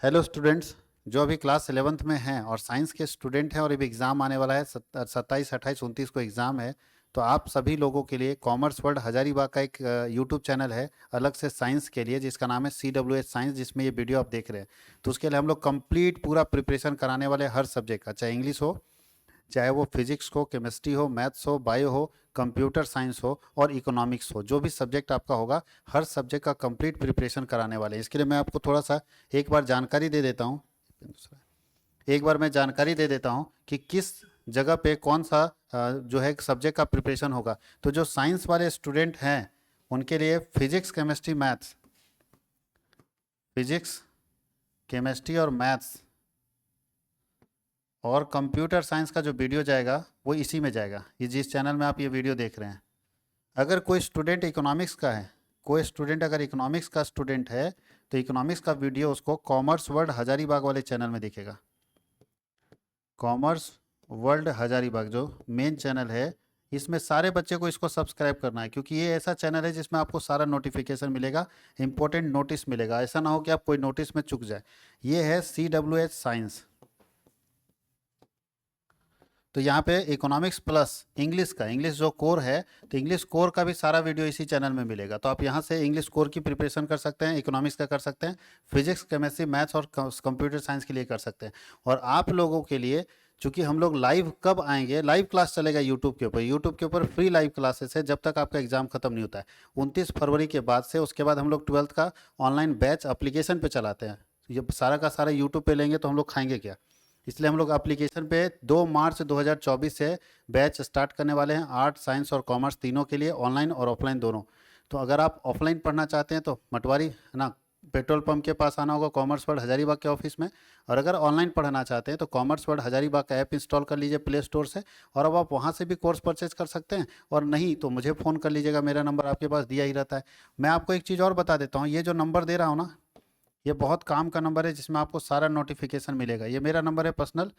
Hello students. जो अभी class 11th में हैं और साइंस के स्टूडेंट हैं और अभी एग्ज़ाम आने वाला है 27, 28, 29 को एग्ज़ाम है। तो आप सभी लोगों के लिए कॉमर्स वर्ल्ड हजारीबाग का एक यूट्यूब चैनल है अलग से साइंस के लिए, जिसका नाम है CWH साइंस, जिसमें ये वीडियो आप देख रहे हैं। तो उसके लिए हम लोग कंप्लीट पूरा प्रिपरेशन कराने वाले हैं हर सब्जेक्ट का, चाहे इंग्लिश हो, चाहे वो फिजिक्स हो, केमिस्ट्री हो, मैथ्स हो, बायो हो, कंप्यूटर साइंस हो और इकोनॉमिक्स हो। जो भी सब्जेक्ट आपका होगा, हर सब्जेक्ट का कंप्लीट प्रिपरेशन कराने वाले हैं। इसके लिए मैं आपको थोड़ा सा एक बार जानकारी दे देता हूँ। एक बार मैं जानकारी दे देता हूँ कि किस जगह पे कौन सा जो है सब्जेक्ट का प्रिपरेशन होगा। तो जो साइंस वाले स्टूडेंट हैं उनके लिए physics, chemistry, maths, physics, chemistry और मैथ्स और कंप्यूटर साइंस का जो वीडियो जाएगा वो इसी में जाएगा, ये जिस चैनल में आप ये वीडियो देख रहे हैं। अगर कोई स्टूडेंट इकोनॉमिक्स का है, कोई स्टूडेंट अगर इकोनॉमिक्स का स्टूडेंट है, तो इकोनॉमिक्स का वीडियो उसको कॉमर्स वर्ल्ड हजारीबाग वाले चैनल में दिखेगा। कॉमर्स वर्ल्ड हजारीबाग जो मेन चैनल है, इसमें सारे बच्चे को इसको सब्सक्राइब करना है, क्योंकि ये ऐसा चैनल है जिसमें आपको सारा नोटिफिकेशन मिलेगा, इंपॉर्टेंट नोटिस मिलेगा। ऐसा ना हो कि आप कोई नोटिस में चूक जाए। ये है CWH साइंस। तो यहाँ पे इकोनॉमिक्स प्लस इंग्लिश का, इंग्लिश जो कोर है, तो इंग्लिश कोर का भी सारा वीडियो इसी चैनल में मिलेगा। तो आप यहाँ से इंग्लिश कोर की प्रिपरेशन कर सकते हैं, इकोनॉमिक्स का कर सकते हैं, फिजिक्स, केमिस्ट्री, मैथ्स और कंप्यूटर साइंस के लिए कर सकते हैं। और आप लोगों के लिए, चूंकि हम लोग लाइव कब आएंगे, लाइव क्लास चलेगा यूट्यूब के ऊपर। यूट्यूब के ऊपर फ्री लाइव क्लासेस है जब तक आपका एग्जाम खत्म नहीं होता है, 29 फरवरी के बाद से। उसके बाद हम लोग 12th का ऑनलाइन बैच एप्लीकेशन पे चलाते हैं। ये सारा का सारा यूट्यूब पे लेंगे तो हम लोग खाएंगे क्या। इसलिए हम लोग एप्लीकेशन पे 2 मार्च 2024 से बैच स्टार्ट करने वाले हैं, आर्ट, साइंस और कॉमर्स तीनों के लिए, ऑनलाइन और ऑफलाइन दोनों। तो अगर आप ऑफलाइन पढ़ना चाहते हैं तो मटवारी है ना, पेट्रोल पंप के पास आना होगा, कॉमर्स वर्ल्ड हजारीबाग के ऑफिस में। और अगर ऑनलाइन पढ़ना चाहते हैं तो कॉमर्स वर्ल्ड हजारीबाग का ऐप इंस्टॉल कर लीजिए प्ले स्टोर से, और अब आप वहाँ से भी कोर्स परचेज कर सकते हैं। और नहीं तो मुझे फ़ोन कर लीजिएगा, मेरा नंबर आपके पास दिया ही रहता है। मैं आपको एक चीज़ और बता देता हूँ, ये जो नंबर दे रहा हूँ ना, ये बहुत काम का नंबर है जिसमें आपको सारा नोटिफिकेशन मिलेगा। ये मेरा नंबर है पर्सनल।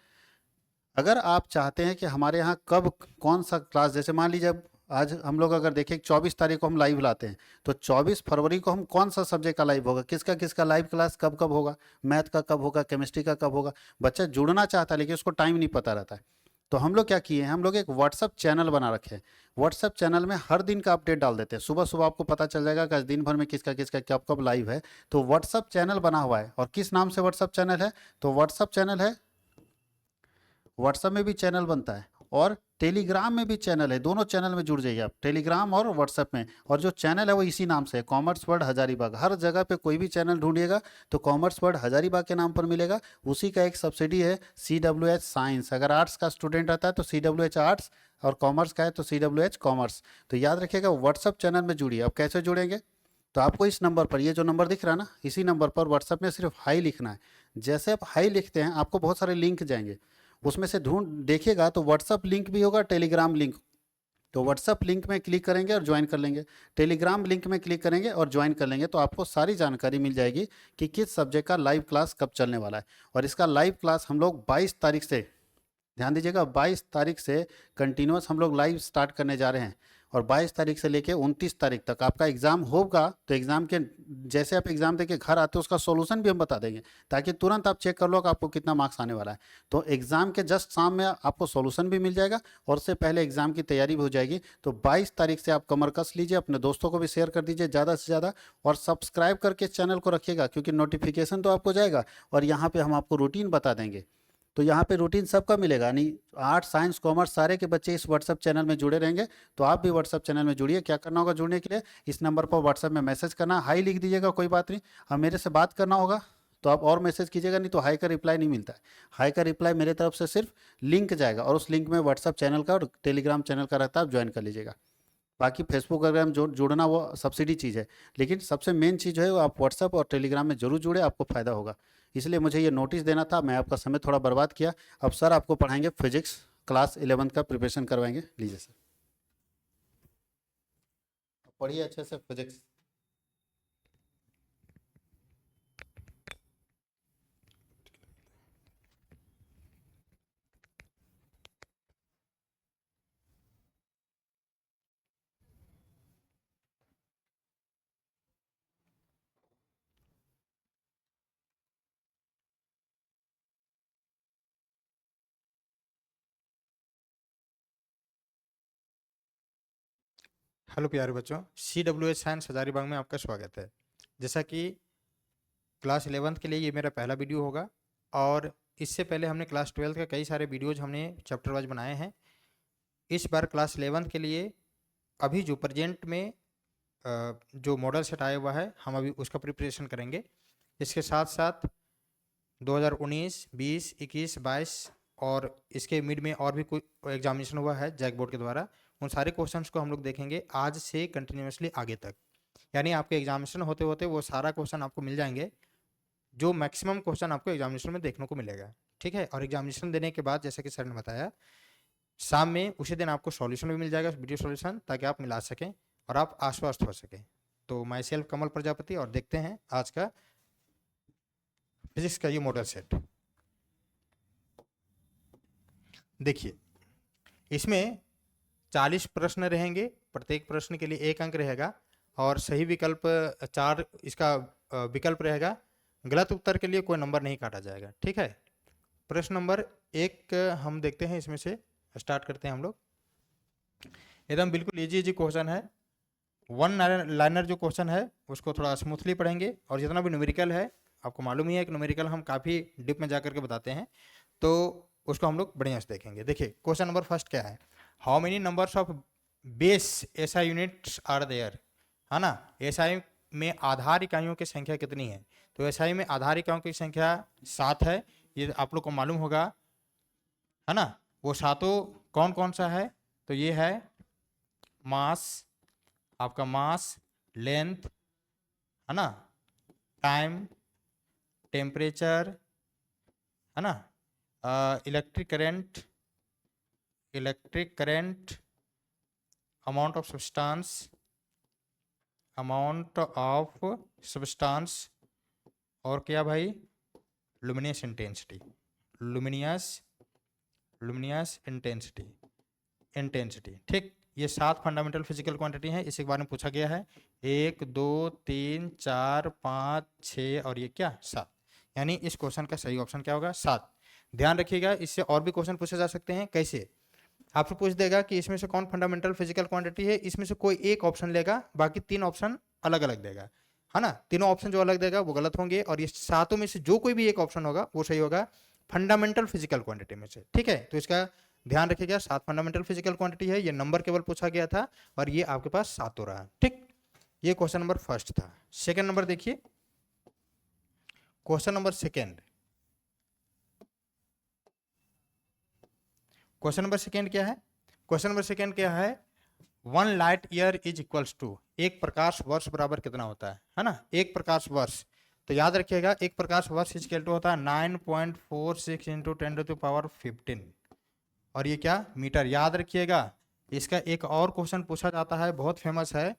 अगर आप चाहते हैं कि हमारे यहाँ कब कौन सा क्लास, जैसे मान लीजिए अब आज हम लोग अगर देखें 24 तारीख को हम लाइव लाते हैं, तो 24 फरवरी को हम कौन सा सब्जेक्ट का लाइव होगा, किसका किसका लाइव क्लास कब कब होगा, मैथ का कब होगा, केमिस्ट्री का कब होगा। बच्चा जुड़ना चाहता है लेकिन उसको टाइम नहीं पता रहता है। तो हम लोग क्या किए हैं, हम लोग एक व्हाट्सअप चैनल बना रखे हैं। व्हाट्सअप चैनल में हर दिन का अपडेट डाल देते हैं, सुबह सुबह आपको पता चल जाएगा कि आज दिन भर में किसका किसका कब कब लाइव है। तो व्हाट्सअप चैनल बना हुआ है। और किस नाम से व्हाट्सअप चैनल है, तो व्हाट्सअप चैनल है, व्हाट्सएप में भी चैनल बनता है और टेलीग्राम में भी चैनल है। दोनों चैनल में जुड़ जाइए आप, टेलीग्राम और व्हाट्सएप में। और जो चैनल है वो इसी नाम से है, कॉमर्स वर्ल्ड हजारीबाग। हर जगह पे कोई भी चैनल ढूंढिएगा तो कॉमर्स वर्ल्ड हजारीबाग के नाम पर मिलेगा। उसी का एक सब्सिडी है CWH साइंस। अगर आर्ट्स का स्टूडेंट आता है तो CWH आर्ट्स, और कॉमर्स का है तो CWH कॉमर्स। तो याद रखिएगा, व्हाट्सएप चैनल में जुड़िए। अब कैसे जुड़ेंगे, तो आपको इस नंबर पर, ये जो नंबर दिख रहा है ना, इसी नंबर पर व्हाट्सएप में सिर्फ हाई लिखना है। जैसे आप हाई लिखते हैं आपको बहुत सारे लिंक जाएंगे, उसमें से ढूंढ देखिएगा तो व्हाट्सअप लिंक भी होगा, टेलीग्राम लिंक। तो व्हाट्सअप लिंक में क्लिक करेंगे और ज्वाइन कर लेंगे, टेलीग्राम लिंक में क्लिक करेंगे और ज्वाइन कर लेंगे, तो आपको सारी जानकारी मिल जाएगी कि किस सब्जेक्ट का लाइव क्लास कब चलने वाला है। और इसका लाइव क्लास हम लोग 22 तारीख से, ध्यान दीजिएगा, 22 तारीख से कंटिन्यूस हम लोग लाइव स्टार्ट करने जा रहे हैं। और 22 तारीख से लेके 29 तारीख तक आपका एग्ज़ाम होगा। तो एग्ज़ाम के जैसे आप एग्ज़ाम देके घर आते हो उसका सॉल्यूशन भी हम बता देंगे, ताकि तुरंत आप चेक कर लो कि आपको कितना मार्क्स आने वाला है। तो एग्ज़ाम के जस्ट शाम में आपको सॉल्यूशन भी मिल जाएगा और उससे पहले एग्ज़ाम की तैयारी भी हो जाएगी। तो 22 तारीख से आप कमर कस लीजिए, अपने दोस्तों को भी शेयर कर दीजिए ज़्यादा से ज़्यादा, और सब्सक्राइब करके चैनल को रखिएगा, क्योंकि नोटिफिकेशन तो आपको जाएगा और यहाँ पे हम आपको रूटीन बता देंगे। तो यहाँ पे रूटीन सबका मिलेगा, नहीं आर्ट, साइंस, कॉमर्स सारे के बच्चे इस व्हाट्सअप चैनल में जुड़े रहेंगे। तो आप भी व्हाट्सअप चैनल में जुड़िए। क्या करना होगा जुड़ने के लिए, इस नंबर पर व्हाट्सअप में मैसेज करना, हाई लिख दीजिएगा, कोई बात नहीं। अब मेरे से बात करना होगा तो आप और मैसेज कीजिएगा, नहीं तो हाई का रिप्लाई नहीं मिलता है। हाई का रिप्लाई मेरे तरफ से सिर्फ लिंक जाएगा, और उस लिंक में व्हाट्सअप चैनल का और टेलीग्राम चैनल का रहता है, आप ज्वाइन कर लीजिएगा। बाकी फेसबुक वगैरह में जुड़ना वो सब्सिडी चीज़ है, लेकिन सबसे मेन चीज़ जो है वो आप व्हाट्सअप और टेलीग्राम में जरूर जुड़े, आपको फ़ायदा होगा। इसलिए मुझे ये नोटिस देना था, मैं आपका समय थोड़ा बर्बाद किया। अब सर आपको पढ़ाएंगे फिजिक्स, क्लास 11th का प्रिपरेशन करवाएंगे। लीजिए सर, पढ़िए अच्छे से फिजिक्स। हेलो प्यारे बच्चों, CWH साइंस हजारीबाग में आपका स्वागत है। जैसा कि क्लास 11th के लिए ये मेरा पहला वीडियो होगा और इससे पहले हमने क्लास 12th का कई सारे वीडियोज हमने चैप्टर वाइज बनाए हैं। इस बार क्लास 11th के लिए अभी जो प्रेजेंट में जो मॉडल सेट आया हुआ है हम अभी उसका प्रिपरेशन करेंगे। इसके साथ साथ 2019, 20, 21, 22 और इसके मिड में और भी कोई एग्जामिनेशन हुआ है जैक बोर्ड के द्वारा, उन सारे क्वेश्चंस को हम लोग देखेंगे आज से कंटिन्यूसली आगे तक। यानी आपके एग्जामिनेशन होते होते वो सारा क्वेश्चन आपको मिल जाएंगे, जो मैक्सिमम क्वेश्चन आपको एग्जामिनेशन में देखने को मिलेगा। ठीक है, और एग्जामिनेशन देने के बाद जैसे कि सर ने बताया, शाम में उसी दिन आपको सॉल्यूशन भी मिल जाएगा, वीडियो सॉल्यूशन, ताकि आप मिला सकें और आप आश्वस्त हो सकें। तो माई सेल्फ कमल प्रजापति, और देखते हैं आज का फिजिक्स का ये मॉडल सेट। देखिए, इसमें 40 प्रश्न रहेंगे, प्रत्येक प्रश्न के लिए 1 अंक रहेगा और सही विकल्प 4 इसका विकल्प रहेगा। गलत उत्तर के लिए कोई नंबर नहीं काटा जाएगा। ठीक है, प्रश्न नंबर 1 हम देखते हैं, इसमें से स्टार्ट करते हैं हम लोग। एकदम बिल्कुल इजी क्वेश्चन है, 1 लाइनर जो क्वेश्चन है उसको थोड़ा स्मूथली पढ़ेंगे, और जितना भी न्यूमेरिकल है आपको मालूम ही है कि न्यूमेरिकल हम काफ़ी डिप में जाकर के बताते हैं, तो उसको हम लोग बढ़िया से देखेंगे। देखिए, क्वेश्चन नंबर फर्स्ट क्या है, how many numbers of base SI units are there, है ना। SI में आधार इकाइयों की संख्या कितनी है, तो SI में आधार इकाइयों की संख्या 7 है, ये आप लोग को मालूम होगा, है ना। वो सातों कौन कौन सा है, तो ये है मास, आपका मास, लेंथ, है ना, टाइम, टेम्परेचर, है ना, electric current, amount of substance, और क्या भाई, लुमिनियस इंटेंसिटी। ठीक, ये 7 फंडामेंटल फिजिकल क्वांटिटी हैं, इसके बारे में पूछा गया है। 1, 2, 3, 4, 5, 6 और ये क्या 7, यानी इस क्वेश्चन का सही ऑप्शन क्या होगा, 7। ध्यान रखिएगा, इससे और भी क्वेश्चन पूछे जा सकते हैं। कैसे, आपसे पूछ देगा कि इसमें से कौन फंडामेंटल फिजिकल क्वांटिटी है, इसमें से कोई एक ऑप्शन लेगा, बाकी 3 ऑप्शन अलग अलग देगा, है ना। तीनों ऑप्शन जो अलग देगा वो गलत होंगे, और ये सातों में से जो कोई भी एक ऑप्शन होगा वो सही होगा फंडामेंटल फिजिकल क्वांटिटी में से। ठीक है, तो इसका ध्यान रखिएगा, 7 फंडामेंटल फिजिकल क्वांटिटी है, ये नंबर केवल पूछा गया था और ये आपके पास 7 हो रहा है। ठीक, ये क्वेश्चन नंबर फर्स्ट था। सेकेंड नंबर देखिए, क्वेश्चन नंबर सेकेंड क्या है, 1 light year is equals to, एक प्रकाश वर्ष बराबर कितना होता है ना, एक प्रकाश वर्ष। तो याद रखिएगा, एक प्रकाश वर्ष इक्वल टू होता है 9.46 इंटू 10⁻15, और ये क्या, मीटर। याद रखिएगा, इसका एक और क्वेश्चन पूछा जाता है, बहुत फेमस है,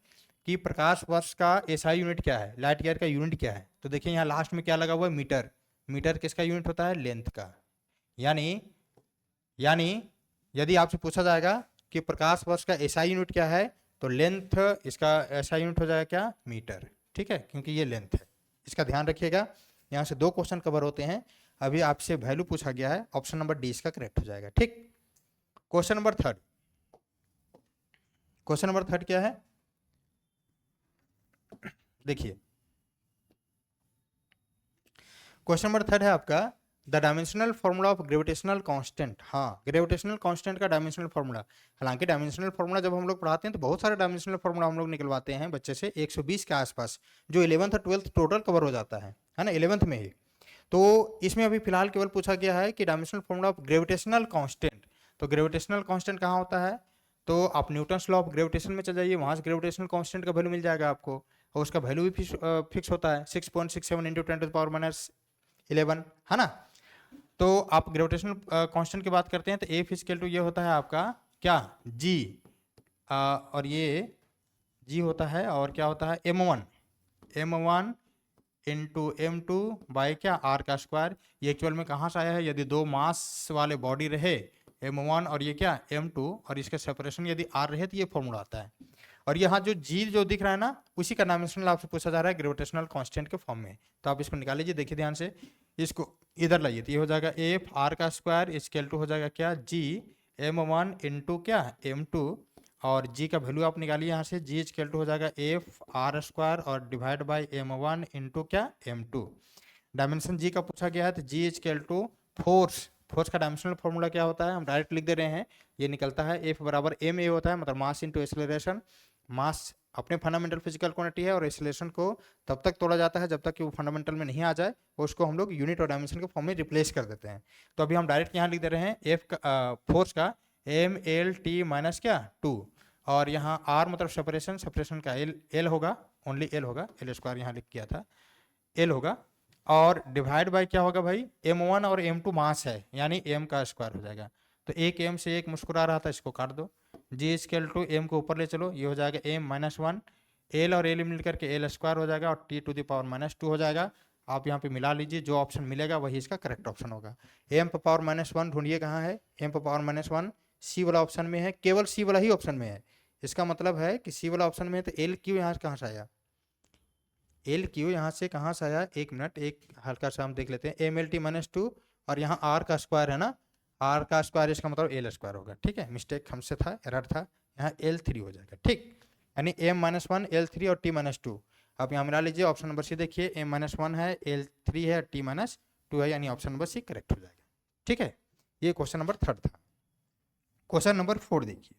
कि प्रकाश वर्ष का SI यूनिट क्या है, लाइट ईयर का यूनिट क्या है। तो देखिए यहाँ लास्ट में क्या लगा हुआ है, मीटर। मीटर किसका यूनिट होता है, लेंथ का। यानी यदि आपसे पूछा जाएगा कि प्रकाश वर्ष का SI यूनिट क्या है, तो लेंथ इसका SI यूनिट हो जाएगा क्या, मीटर। ठीक है, क्योंकि ये लेंथ है, इसका ध्यान रखिएगा। यहाँ से 2 क्वेश्चन कवर होते हैं। अभी आपसे वैल्यू पूछा गया है, ऑप्शन नंबर डी इसका करेक्ट हो जाएगा। ठीक, क्वेश्चन नंबर थर्ड क्या है, देखिए, क्वेश्चन नंबर थर्ड है आपका, the dimensional formula of gravitational constant. हाँ, ग्रेविटेशनल कांस्टेंट का डायमेंशनल फॉर्मूला। हालांकि डायमेंशनल फॉर्मूला जब हम लोग पढ़ाते हैं तो बहुत सारे डायमेंशनल फॉर्मूला हम लोग निकलवाते हैं बच्चे से, 120 के आसपास, जो 11th और 12th टोटल कवर हो जाता है ना, 11th में ही। तो इसमें अभी फिलहाल केवल पूछा गया है कि dimensional formula of gravitational constant. तो ग्रेविटेशनल कांस्टेंट कहाँ होता है, तो आप न्यूटन्स लॉ ऑफ ग्रेविटेशन में चल जाइए, वहाँ से ग्रेविटेशनल कांस्टेंट का वैल्यू मिल जाएगा आपको, और उसका वैल्यू भी फिक्स होता है 6.67 इंटू 10⁻11, है ना। तो आप ग्रेविटेशनल कांस्टेंट की बात करते हैं तो F इक्वल टू ये होता है आपका क्या, G, और ये G होता है, और क्या होता है, M1 इंटू M2 बाई क्या, R का स्क्वायर। ये एक्चुअल में कहाँ से आया है, यदि 2 मास वाले बॉडी रहे M1 और ये क्या M2, और इसका सेपरेशन यदि R रहे तो ये फॉर्मूला आता है। और यहाँ जो G जो दिख रहा है ना, उसी का डायमेंशनल आपसे पूछा जा रहा है ग्रेविटेशनल कांस्टेंट के फॉर्म में। तो आप इसको निकाल लीजिए, देखिए ध्यान से, इसको इधर लाइए, तो ये हो जाएगा F R का स्क्वायर इक्वल टू हो जाएगा क्या, G M1 इंटू क्या M2 और जी का वैल्यू आप निकालिए यहाँ से, जी इक्वल टू हो जाएगा एफ आर स्क्वायर और डिवाइड बाई m1 इंटू क्या m2। डायमेंशन जी का पूछा गया है तो जी इक्वल टू फोर्स, फोर्स का डायमेंशनल फॉर्मूला क्या होता है हम डायरेक्ट लिख दे रहे हैं, ये निकलता है एफ बराबर एम ए होता है, मतलब मास इंटू एक्सेलरेशन। मास अपने फंडामेंटल फिजिकल क्वांटिटी है और एक्सेलरेशन को तब तक तोड़ा जाता है जब तक कि वो फंडामेंटल में नहीं आ जाए, और उसको हम लोग यूनिट और डायमेंशन के फॉर्म में रिप्लेस कर देते हैं। तो अभी हम डायरेक्ट यहाँ लिख दे रहे हैं एफ का फोर्स का एम एल टी माइनस क्या 2, और यहाँ आर मतलब सेपरेशन, सेपरेशन का एल होगा, ओनली एल होगा, एल स्क्वायर यहाँ लिख किया था, एल होगा, और डिवाइड बाय क्या होगा भाई m1 और m2 मास है यानी m का स्क्वायर हो जाएगा। तो एक m से एक मुस्कुरा रहा था, इसको काट दो, g स्केल टू m को ऊपर ले चलो, ये हो जाएगा m माइनस 1, l और l मिल करके l स्क्वायर हो जाएगा और t to the power minus 2 हो जाएगा। आप यहाँ पे मिला लीजिए, जो ऑप्शन मिलेगा वही इसका करेक्ट ऑप्शन होगा। m पर पावर माइनस 1 ढूंढिए कहाँ है, m पर पावर माइनस 1 सी वाला ऑप्शन में है, केवल सी वाला ही ऑप्शन में है। इसका मतलब है कि सी वाला ऑप्शन में है तो एल क्यू यहाँ से कहाँ से आया, एल क्यू यहाँ से कहाँ से आया, एक मिनट, एक हल्का सा हम देख लेते हैं, एम एल टी माइनस 2 और यहाँ आर का स्क्वायर है ना, आर का स्क्वायर इसका मतलब एल स्क्वायर होगा, ठीक है, मिस्टेक हमसे था, एरर था, यहाँ एल थ्री हो जाएगा, ठीक, यानी एम माइनस 1 एल थ्री और टी माइनस 2। आप यहाँ मिला लीजिए, ऑप्शन नंबर सी देखिए, एम माइनस 1 है, एल थ्री है, टी माइनस 2 है, यानी ऑप्शन नंबर सी करेक्ट हो जाएगा, ठीक है। ये क्वेश्चन नंबर 3 था। क्वेश्चन नंबर 4 देखिए,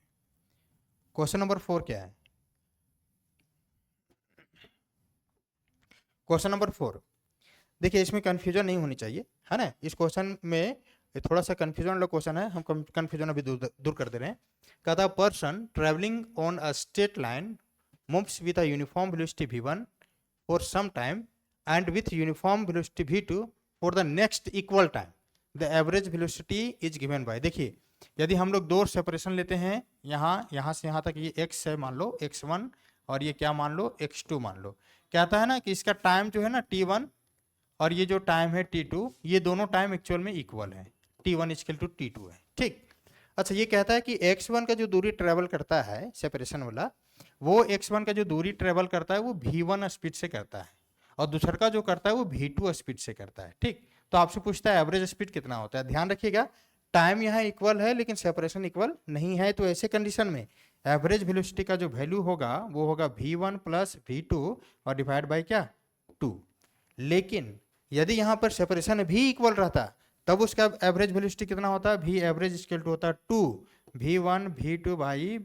क्वेश्चन नंबर 4 क्या है, क्वेश्चन नंबर 4 देखिए, इसमें कंफ्यूजन नहीं होनी चाहिए, है ना, इस क्वेश्चन में थोड़ा सा कंफ्यूजन वाला क्वेश्चन है, हम कंफ्यूजन अभी दूर कर दे रहे हैं। कहता है person travelling on a straight line moves with a uniform velocity v1 for some time and with uniform velocity v2 for the next equal time, the average velocity is given by. देखिए, यदि हम लोग दो separation लेते हैं, यहाँ से यहाँ तक ये x है मान लो x1, और ये क्या मान लो x2 मान लो, कहता है ना कि इसका टाइम जो है ना t1 और ये जो टाइम है t2, ये दोनों टाइम एक्चुअल में इक्वल है, t1 इक्वल टू t2 है, ठीक। अच्छा, ये कहता है कि x1 का जो दूरी ट्रेवल करता है सेपरेशन वाला, वो x1 का जो दूरी ट्रेवल करता है वो v1 स्पीड से करता है, और दूसरा का जो करता है वो v2 स्पीड से करता है, ठीक। तो आपसे पूछता है एवरेज स्पीड कितना होता है। ध्यान रखिएगा, टाइम यहाँ इक्वल है लेकिन सेपरेशन इक्वल नहीं है, तो ऐसे कंडीशन में एवरेज वेलोसिटी का जो वैल्यू होगा वो होगा v1 प्लस v2 और डिवाइड बाय क्या 2। लेकिन यदि यहाँ पर सेपरेशन भी इक्वल रहता तब उसका एवरेज वेलोसिटी कितना होता है, v एवरेज इक्वल टू होता है 2 v1 v2 by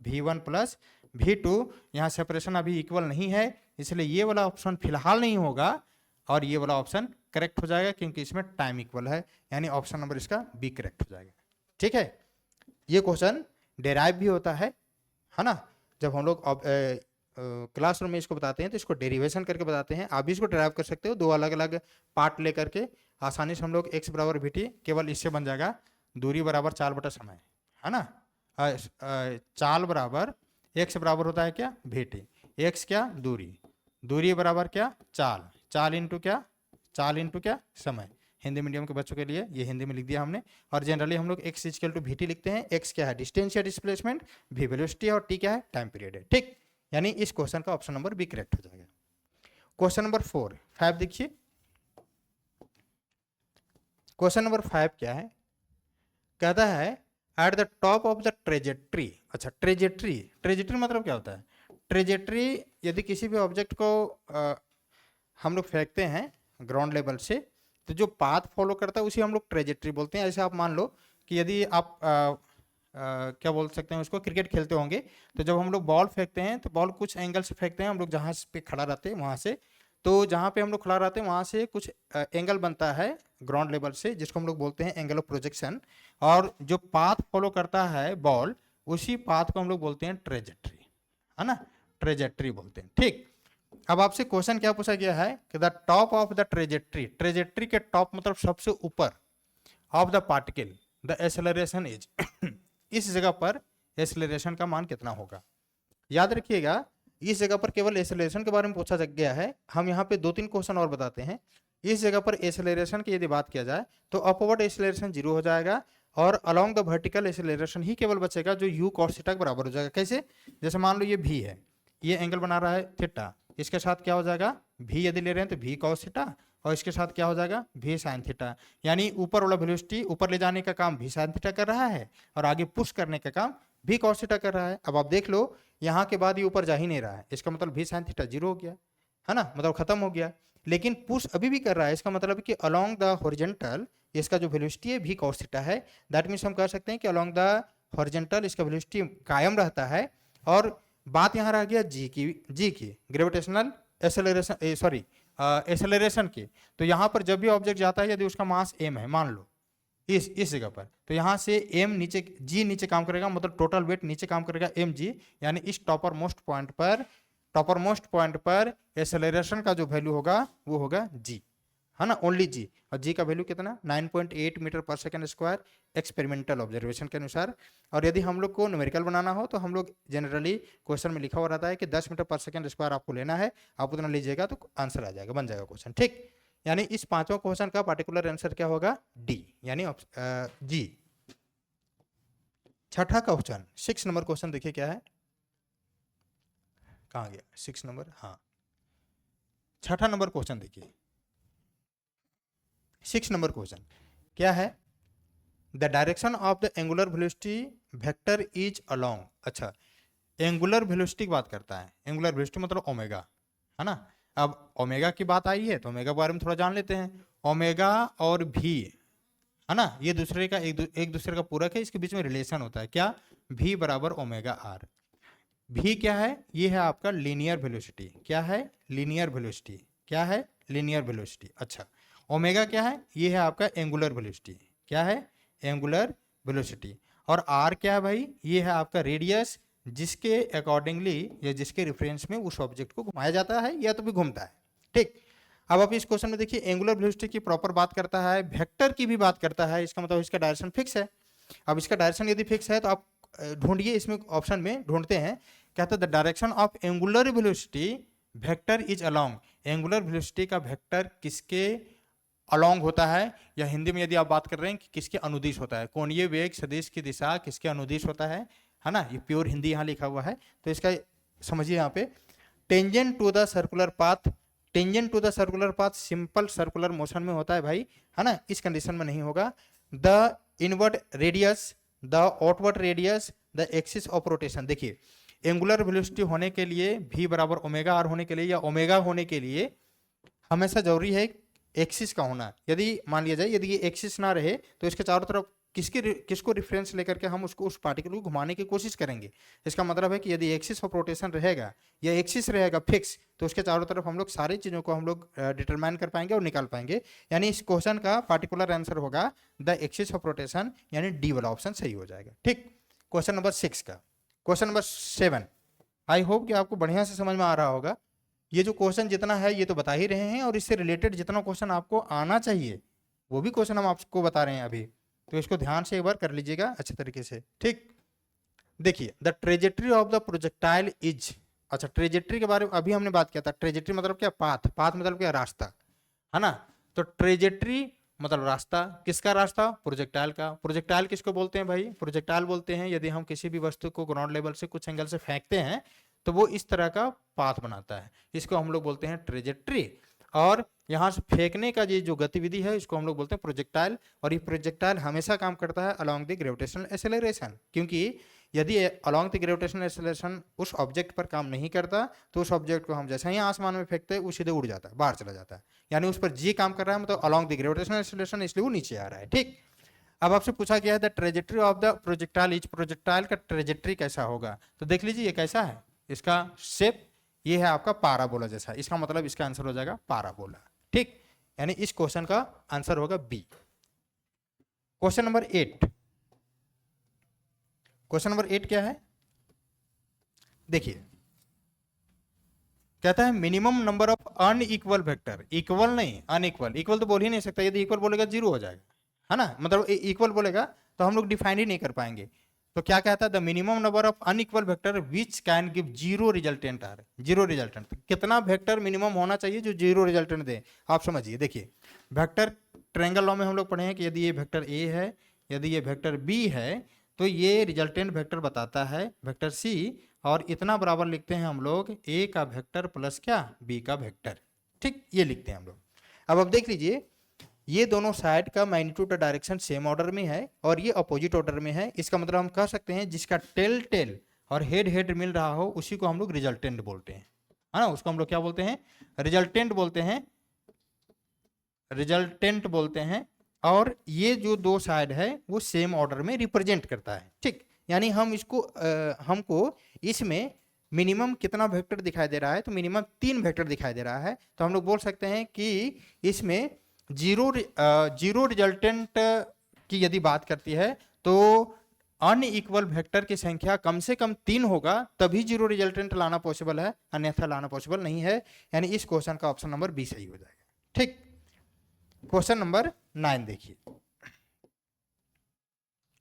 v1 plus v2। यहाँ सेपरेशन अभी इक्वल नहीं है, इसलिए ये वाला ऑप्शन फिलहाल नहीं होगा और ये वाला ऑप्शन करेक्ट हो जाएगा, क्योंकि इसमें टाइम इक्वल है, यानी ऑप्शन नंबर इसका बी करेक्ट हो जाएगा, ठीक है। ये क्वेश्चन डेराइव भी होता है ना, जब हम लोग क्लासरूम में इसको बताते हैं तो इसको डेरिवेशन करके बताते हैं, आप भी इसको डेराइव कर सकते हो, दो अलग अलग पार्ट लेकर के आसानी से हम लोग x बराबर वी टी, केवल इससे बन जाएगा दूरी बराबर चाल बटा समय, है ना, चाल बराबर x बराबर होता है क्या वी टी, x क्या दूरी, दूरी बराबर क्या चाल, चाल इंटू क्या, चाल इंटू क्या समय। हिंदी मीडियम के बच्चों के लिए ये हिंदी में लिख दिया हमने, और जनरली हम लोग x equal to v t लिखते हैं, x क्या है डिस्टेंस या डिस्प्लेसमेंट, v वेलोसिटी और t क्या है टाइम पीरियड है, ठीक। यानी इस क्वेश्चन का ऑप्शन नंबर बी करेक्ट हो जाएगा। क्वेश्चन नंबर 5 देखिए, क्वेश्चन नंबर 5 क्या है, कहता है at the top of the trajectory. अच्छा, ट्रेजेक्ट्री, ट्रेजेक्ट्री मतलब क्या होता है, ट्रेजेक्ट्री यदि किसी भी ऑब्जेक्ट को हम लोग फेंकते हैं ग्राउंड लेवल से, तो जो पाथ फॉलो करता है उसी हम लोग ट्रेजेक्ट्री बोलते हैं। ऐसे आप मान लो कि यदि आप क्या बोल सकते हैं उसको, क्रिकेट खेलते होंगे, तो जब हम लोग बॉल फेंकते हैं तो बॉल कुछ एंगल से फेंकते हैं, हम लोग जहाँ पे खड़ा रहते हैं वहाँ से, तो जहाँ पे हम लोग खड़ा रहते हैं वहाँ से कुछ एंगल बनता है ग्राउंड लेवल से, जिसको हम लोग बोलते हैं एंगल ऑफ प्रोजेक्शन, और जो पाथ फॉलो करता है बॉल उसी पाथ को हम लोग बोलते हैं ट्रेजेक्ट्री, है ना, ट्रेजेक्ट्री बोलते हैं, ठीक। अब आपसे क्वेश्चन क्या पूछा गया है कि the top of the trajectory, trajectory के टॉप मतलब सबसे ऊपर, of the particle the acceleration is इस जगह पर एक्सेलरेशन का मान कितना होगा। याद रखिएगा, इस जगह पर केवल एक्सेलरेशन के बारे में पूछा गया है, हम यहाँ पे 2-3 क्वेश्चन और बताते हैं। इस जगह पर एक्सेलरेशन की यदि बात किया जाए तो अपवर्ड एक्सेलरेशन 0 हो जाएगा, और अलोंग द वर्टिकल एक्सेलरेशन ही केवल बचेगा जो u cos थीटा के बराबर हो जाएगा। कैसे, जैसे मान लो ये v है, ये एंगल बना रहा है थीटा, इसके साथ क्या हो जाएगा v यदि ले रहे हैं तो v cos थीटा, और इसके साथ क्या हो जाएगा v sin थीटा, यानी ऊपर वाला वेलोसिटी ऊपर ले जाने का काम v sin थीटा कर रहा है और आगे पुश करने का काम भी cos थीटा कर रहा है। अब आप देख लो यहाँ के बाद ये ऊपर जा ही नहीं रहा है, इसका मतलब भी sin थीटा 0 हो गया, है ना, मतलब खत्म हो गया। लेकिन पुश अभी भी कर रहा है, इसका मतलब है कि अलोंग द हॉरिजॉन्टल इसका जो वेलोसिटी है भी cos थीटा है। दैट मीन्स हम कह सकते हैं कि अलोंग द हॉरिजॉन्टल इसका वेलोसिटी कायम रहता है। और बात यहाँ रह गया जी की ग्रेविटेशनल एक्सेलरेशन, सॉरी एक्सेलरेशन की। तो यहाँ पर जब भी ऑब्जेक्ट जाता है, यदि उसका मास m है मान लो इस जगह पर, तो यहाँ से m नीचे g नीचे काम करेगा, मतलब टोटल वेट नीचे काम करेगा mg, यानी इस टॉपर मोस्ट पॉइंट पर एक्सेलरेशन का जो वैल्यू होगा वो होगा g, है ना, ओनली g। और g का वैल्यू कितना 9.8 मीटर पर सेकंड स्क्वायर एक्सपेरिमेंटल ऑब्जर्वेशन के अनुसार। और यदि हम लोग को न्यूमेरिकल बनाना हो तो हम लोग जनरली क्वेश्चन में लिखा हुआ रहता है कि 10 मीटर पर सेकंड स्क्वायर आपको लेना है, आप उतना लीजिएगा तो आंसर आ जाएगा, बन जाएगा क्वेश्चन। ठीक, यानी इस पांचों क्वेश्चन का पार्टिकुलर आंसर क्या होगा, डी, यानी जी। छठा क्वेश्चन 6 नंबर क्वेश्चन देखिए क्या है, कहाँ गया 6 नंबर, हाँ छठा नंबर क्वेश्चन देखिए। 6 नंबर क्वेश्चन क्या है, the direction of the angular velocity vector is along. अच्छा, एंगुलर वेलोसिटी की बात करता है, एंगुलर वेलोसिटी मतलब ओमेगा, है ना। अब ओमेगा की बात आई है तो ओमेगा के बारे में थोड़ा जान लेते हैं। ओमेगा और भी, है ना, ये दूसरे का एक दूसरे का पूरक है, इसके बीच में रिलेशन होता है क्या, v बराबर ओमेगा आर। v क्या है, ये है आपका लीनियर वेलोसिटी, क्या है लीनियर वेलोसिटी, क्या है लीनियर वेलोसिटी। अच्छा, ओमेगा क्या है, ये है आपका एंगुलर वेलोसिटी, क्या है एंगुलर वेलोसिटी। और r क्या है भाई, ये है आपका रेडियस, जिसके अकॉर्डिंगली या जिसके रेफरेंस में उस ऑब्जेक्ट को घुमाया जाता है या तो भी घूमता है। ठीक, अब आप इस क्वेश्चन में देखिए एंगुलर वेलोसिटी की प्रॉपर बात करता है, वेक्टर की भी बात करता है, इसका मतलब इसका डायरेक्शन फिक्स है। अब इसका डायरेक्शन यदि फिक्स है तो आप ढूंढिए, इसमें ऑप्शन में ढूंढते हैं, कहते हैं the direction of angular velocity vector is along. Angular velocity का वेक्टर किसके अलोंग होता है, या हिंदी में यदि आप बात कर रहे हैं कि किसके अनुदिश होता है, कोणीय वेग सदिश की दिशा किसके अनुदिश होता है ना, ये प्योर हिंदी यहाँ लिखा हुआ है। तो इसका समझिए यहाँ पे, tangent to the circular path, tangent to the circular path simple circular motion में होता है भाई, है ना, इस कंडीशन में नहीं होगा। The inward radius, the outward radius, the axis of rotation. देखिए एंगुलर वेलोसिटी होने के लिए v बराबर ओमेगा आर होने के लिए या ओमेगा होने के लिए हमेशा जरूरी है एक्सिस का होना। यदि मान लिया जाए यदि ये एक्सिस ना रहे तो इसके चारों तरफ किसको रिफरेंस लेकर के हम उसको उस पार्टिकल को घुमाने की कोशिश करेंगे। इसका मतलब है कि यदि एक्सिस ऑफ रोटेशन रहेगा या एक्सिस रहेगा फिक्स, तो उसके चारों तरफ हम लोग सारी चीज़ों को हम लोग डिटरमाइन कर पाएंगे और निकाल पाएंगे। यानी इस क्वेश्चन का पार्टिकुलर आंसर होगा द एक्सिस ऑफ रोटेशन, यानी डी वाला ऑप्शन सही हो जाएगा। ठीक, क्वेश्चन नंबर 6 का। क्वेश्चन नंबर 7, आई होप कि आपको बढ़िया से समझ में आ रहा होगा। ये जो क्वेश्चन जितना है ये तो बता ही रहे हैं, और इससे रिलेटेड जितना क्वेश्चन आपको आना चाहिए वो भी क्वेश्चन हम आपको बता रहे हैं अभी, तो इसको ध्यान से एक बार कर लीजिएगा अच्छे तरीके से। ठीक, देखिए the trajectory of the projectile is. अच्छा, ट्रेजेक्ट्री के बारे में अभी हमने बात किया था। ट्रेजेक्ट्री मतलब क्या, पाथ, पाथ मतलब क्या, रास्ता, है ना। तो ट्रेजेक्ट्री मतलब रास्ता, किसका रास्ता, प्रोजेक्टाइल का। प्रोजेक्टाइल किसको बोलते हैं भाई, प्रोजेक्टाइल बोलते हैं यदि हम किसी भी वस्तु को ग्राउंड लेवल से कुछ एंगल से फेंकते हैं तो वो इस तरह का पाथ बनाता है, इसको हम लोग बोलते हैं ट्रेजेक्ट्री। और यहाँ से फेंकने का ये जो गतिविधि है इसको हम लोग बोलते हैं प्रोजेक्टाइल। और ये प्रोजेक्टाइल हमेशा काम करता है अलोंग द ग्रेविटेशनल एक्सेलरेशन, क्योंकि यदि अलोंग द ग्रेविटेशनल एक्सेलरेशन उस ऑब्जेक्ट पर काम नहीं करता तो उस ऑब्जेक्ट को हम जैसे ही आसमान में फेंकते हैं वो सीधे उड़ जाता है, बाहर चला जाता है। यानी उस पर जी काम कर रहा है, मतलब अलोंग द ग्रेविटेशनल एक्सेलरेशन, इसलिए वो नीचे आ रहा है। ठीक, अब आपसे पूछा गया है the trajectory of the projectile is, projectile का ट्रेजेक्ट्री कैसा होगा। तो देख लीजिए ये कैसा है, इसका शेप ये है आपका पाराबोला जैसा, इसका मतलब इसका आंसर हो जाएगा पाराबोला। ठीक, यानी इस क्वेश्चन का आंसर होगा b. Question number 8, question number 8 क्या है, देखिए कहता है minimum number of unequal vector, equal नहीं अनइक्वल, इक्वल तो बोल ही नहीं सकता, यदि इक्वल बोलेगा जीरो हो जाएगा, है ना, मतलब इक्वल बोलेगा तो हम लोग डिफाइन ही नहीं कर पाएंगे। तो क्या कहता है, the minimum number of unequal vector which can give zero resultant R, zero resultant. कितना वेक्टर मिनिमम होना चाहिए जो जीरो रिजल्टेंट दे, आप समझिए। देखिए वेक्टर ट्रायंगल लॉ में हम लोग पढ़े हैं कि यदि ये वेक्टर ए है, यदि ये वेक्टर बी है, तो ये रिजल्टेंट वेक्टर बताता है वेक्टर सी, और इतना बराबर लिखते हैं हम लोग ए का वेक्टर प्लस क्या, बी का वेक्टर। ठीक, ये लिखते हैं हम लोग। अब देख लीजिए ये दोनों साइड का मैग्नीट्यूड डायरेक्शन सेम ऑर्डर में है और ये अपोजिट ऑर्डर में है। इसका मतलब हम कह सकते हैं जिसका टेल टेल और हेड हेड मिल रहा हो उसी को हम लोग रिजल्टेंट बोलते हैं, है ना। उसको हम लोग क्या बोलते हैं? रिजल्टेंट बोलते हैं, रिजल्टेंट बोलते हैं। और ये जो दो साइड है वो सेम ऑर्डर में रिप्रेजेंट करता है, ठीक। यानी हम इसको हमको इसमें मिनिमम कितना वेक्टर दिखाई दे रहा है? तो मिनिमम 3 वेक्टर दिखाई दे रहा है। तो हम लोग बोल सकते हैं कि इसमें जीरो रिजल्टेंट की यदि बात करती है तो अनइक्वल वेक्टर की संख्या कम से कम 3 होगा तभी जीरो रिजल्टेंट लाना पॉसिबल है, अन्यथा लाना पॉसिबल नहीं है। यानी इस क्वेश्चन का ऑप्शन नंबर बी सही हो जाएगा, ठीक। क्वेश्चन नंबर 9 देखिए,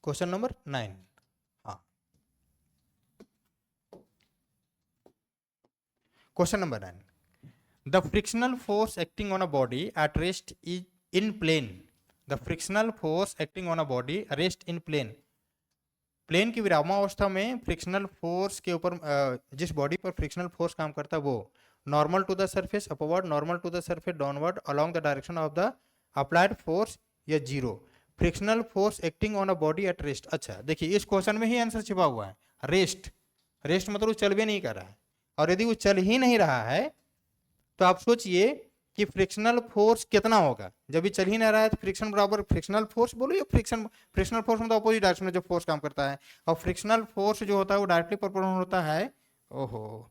क्वेश्चन नंबर 9। हाँ, question number 9, the frictional force acting on a body at rest is in plane. The frictional force acting on a body rest in plane. Plane की विरामावस्था में frictional force के ऊपर जिस body पर frictional force काम करता है वो normal to the surface upward, normal to the surface downward, along the direction of the applied force या zero. Frictional force acting on a body at rest. अच्छा देखिए इस क्वेश्चन में ही आंसर छिपा हुआ है। रेस्ट, रेस्ट मतलब वो चल भी नहीं कर रहा है, और यदि वो चल ही नहीं रहा है तो आप सोचिए कि फ्रिक्शनल फोर्स कितना होगा। जब भी चल ही नहीं रहा है तो फ्रिक्शन बराबर फ्रिक्शनल फोर्स बोलो या फ्रिक्शनल फोर्स मतलब अपोजिट डायरेक्शन में जो फोर्स काम करता है, और फ्रिक्शनल फोर्स जो होता है वो डायरेक्टली प्रोपोर्शनल होता है। ओहो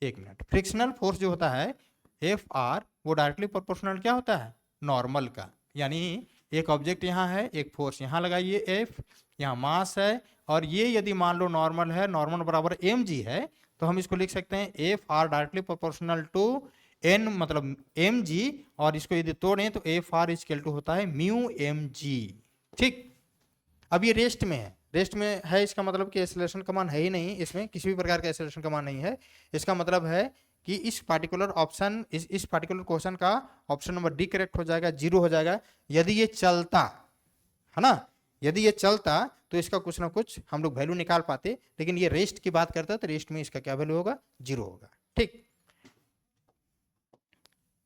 एक मिनट, फ्रिक्शनल फोर्स जो होता है एफ आर वो डायरेक्टली प्रोपोर्शनल क्या होता है? नॉर्मल का। यानी एक ऑब्जेक्ट यहाँ है, एक फोर्स यहाँ लगाइए एफ, यहाँ मास है, और ये यदि मान लो नॉर्मल है, नॉर्मल बराबर एम जी है, तो हम इसको लिख सकते हैं f r directly proportional to n मतलब एम जी, और इसको यदि तोड़ें तो एफ आर इक्वल टू होता है म्यू एम जी, ठीक। अब ये रेस्ट में है, रेस्ट में है इसका मतलब कि एक्सेलरेशन का मान है ही नहीं, इसमें किसी भी प्रकार का एक्सेलरेशन का मान नहीं है। इसका मतलब है कि इस पार्टिकुलर ऑप्शन इस पार्टिकुलर क्वेश्चन का ऑप्शन नंबर डी करेक्ट हो जाएगा, 0 हो जाएगा। यदि ये चलता है ना, यदि ये चलता तो इसका कुछ ना कुछ हम लोग वैल्यू निकाल पाते, लेकिन ये रेस्ट की बात करता है तो रेस्ट में इसका क्या वैल्यू होगा? 0 होगा, ठीक।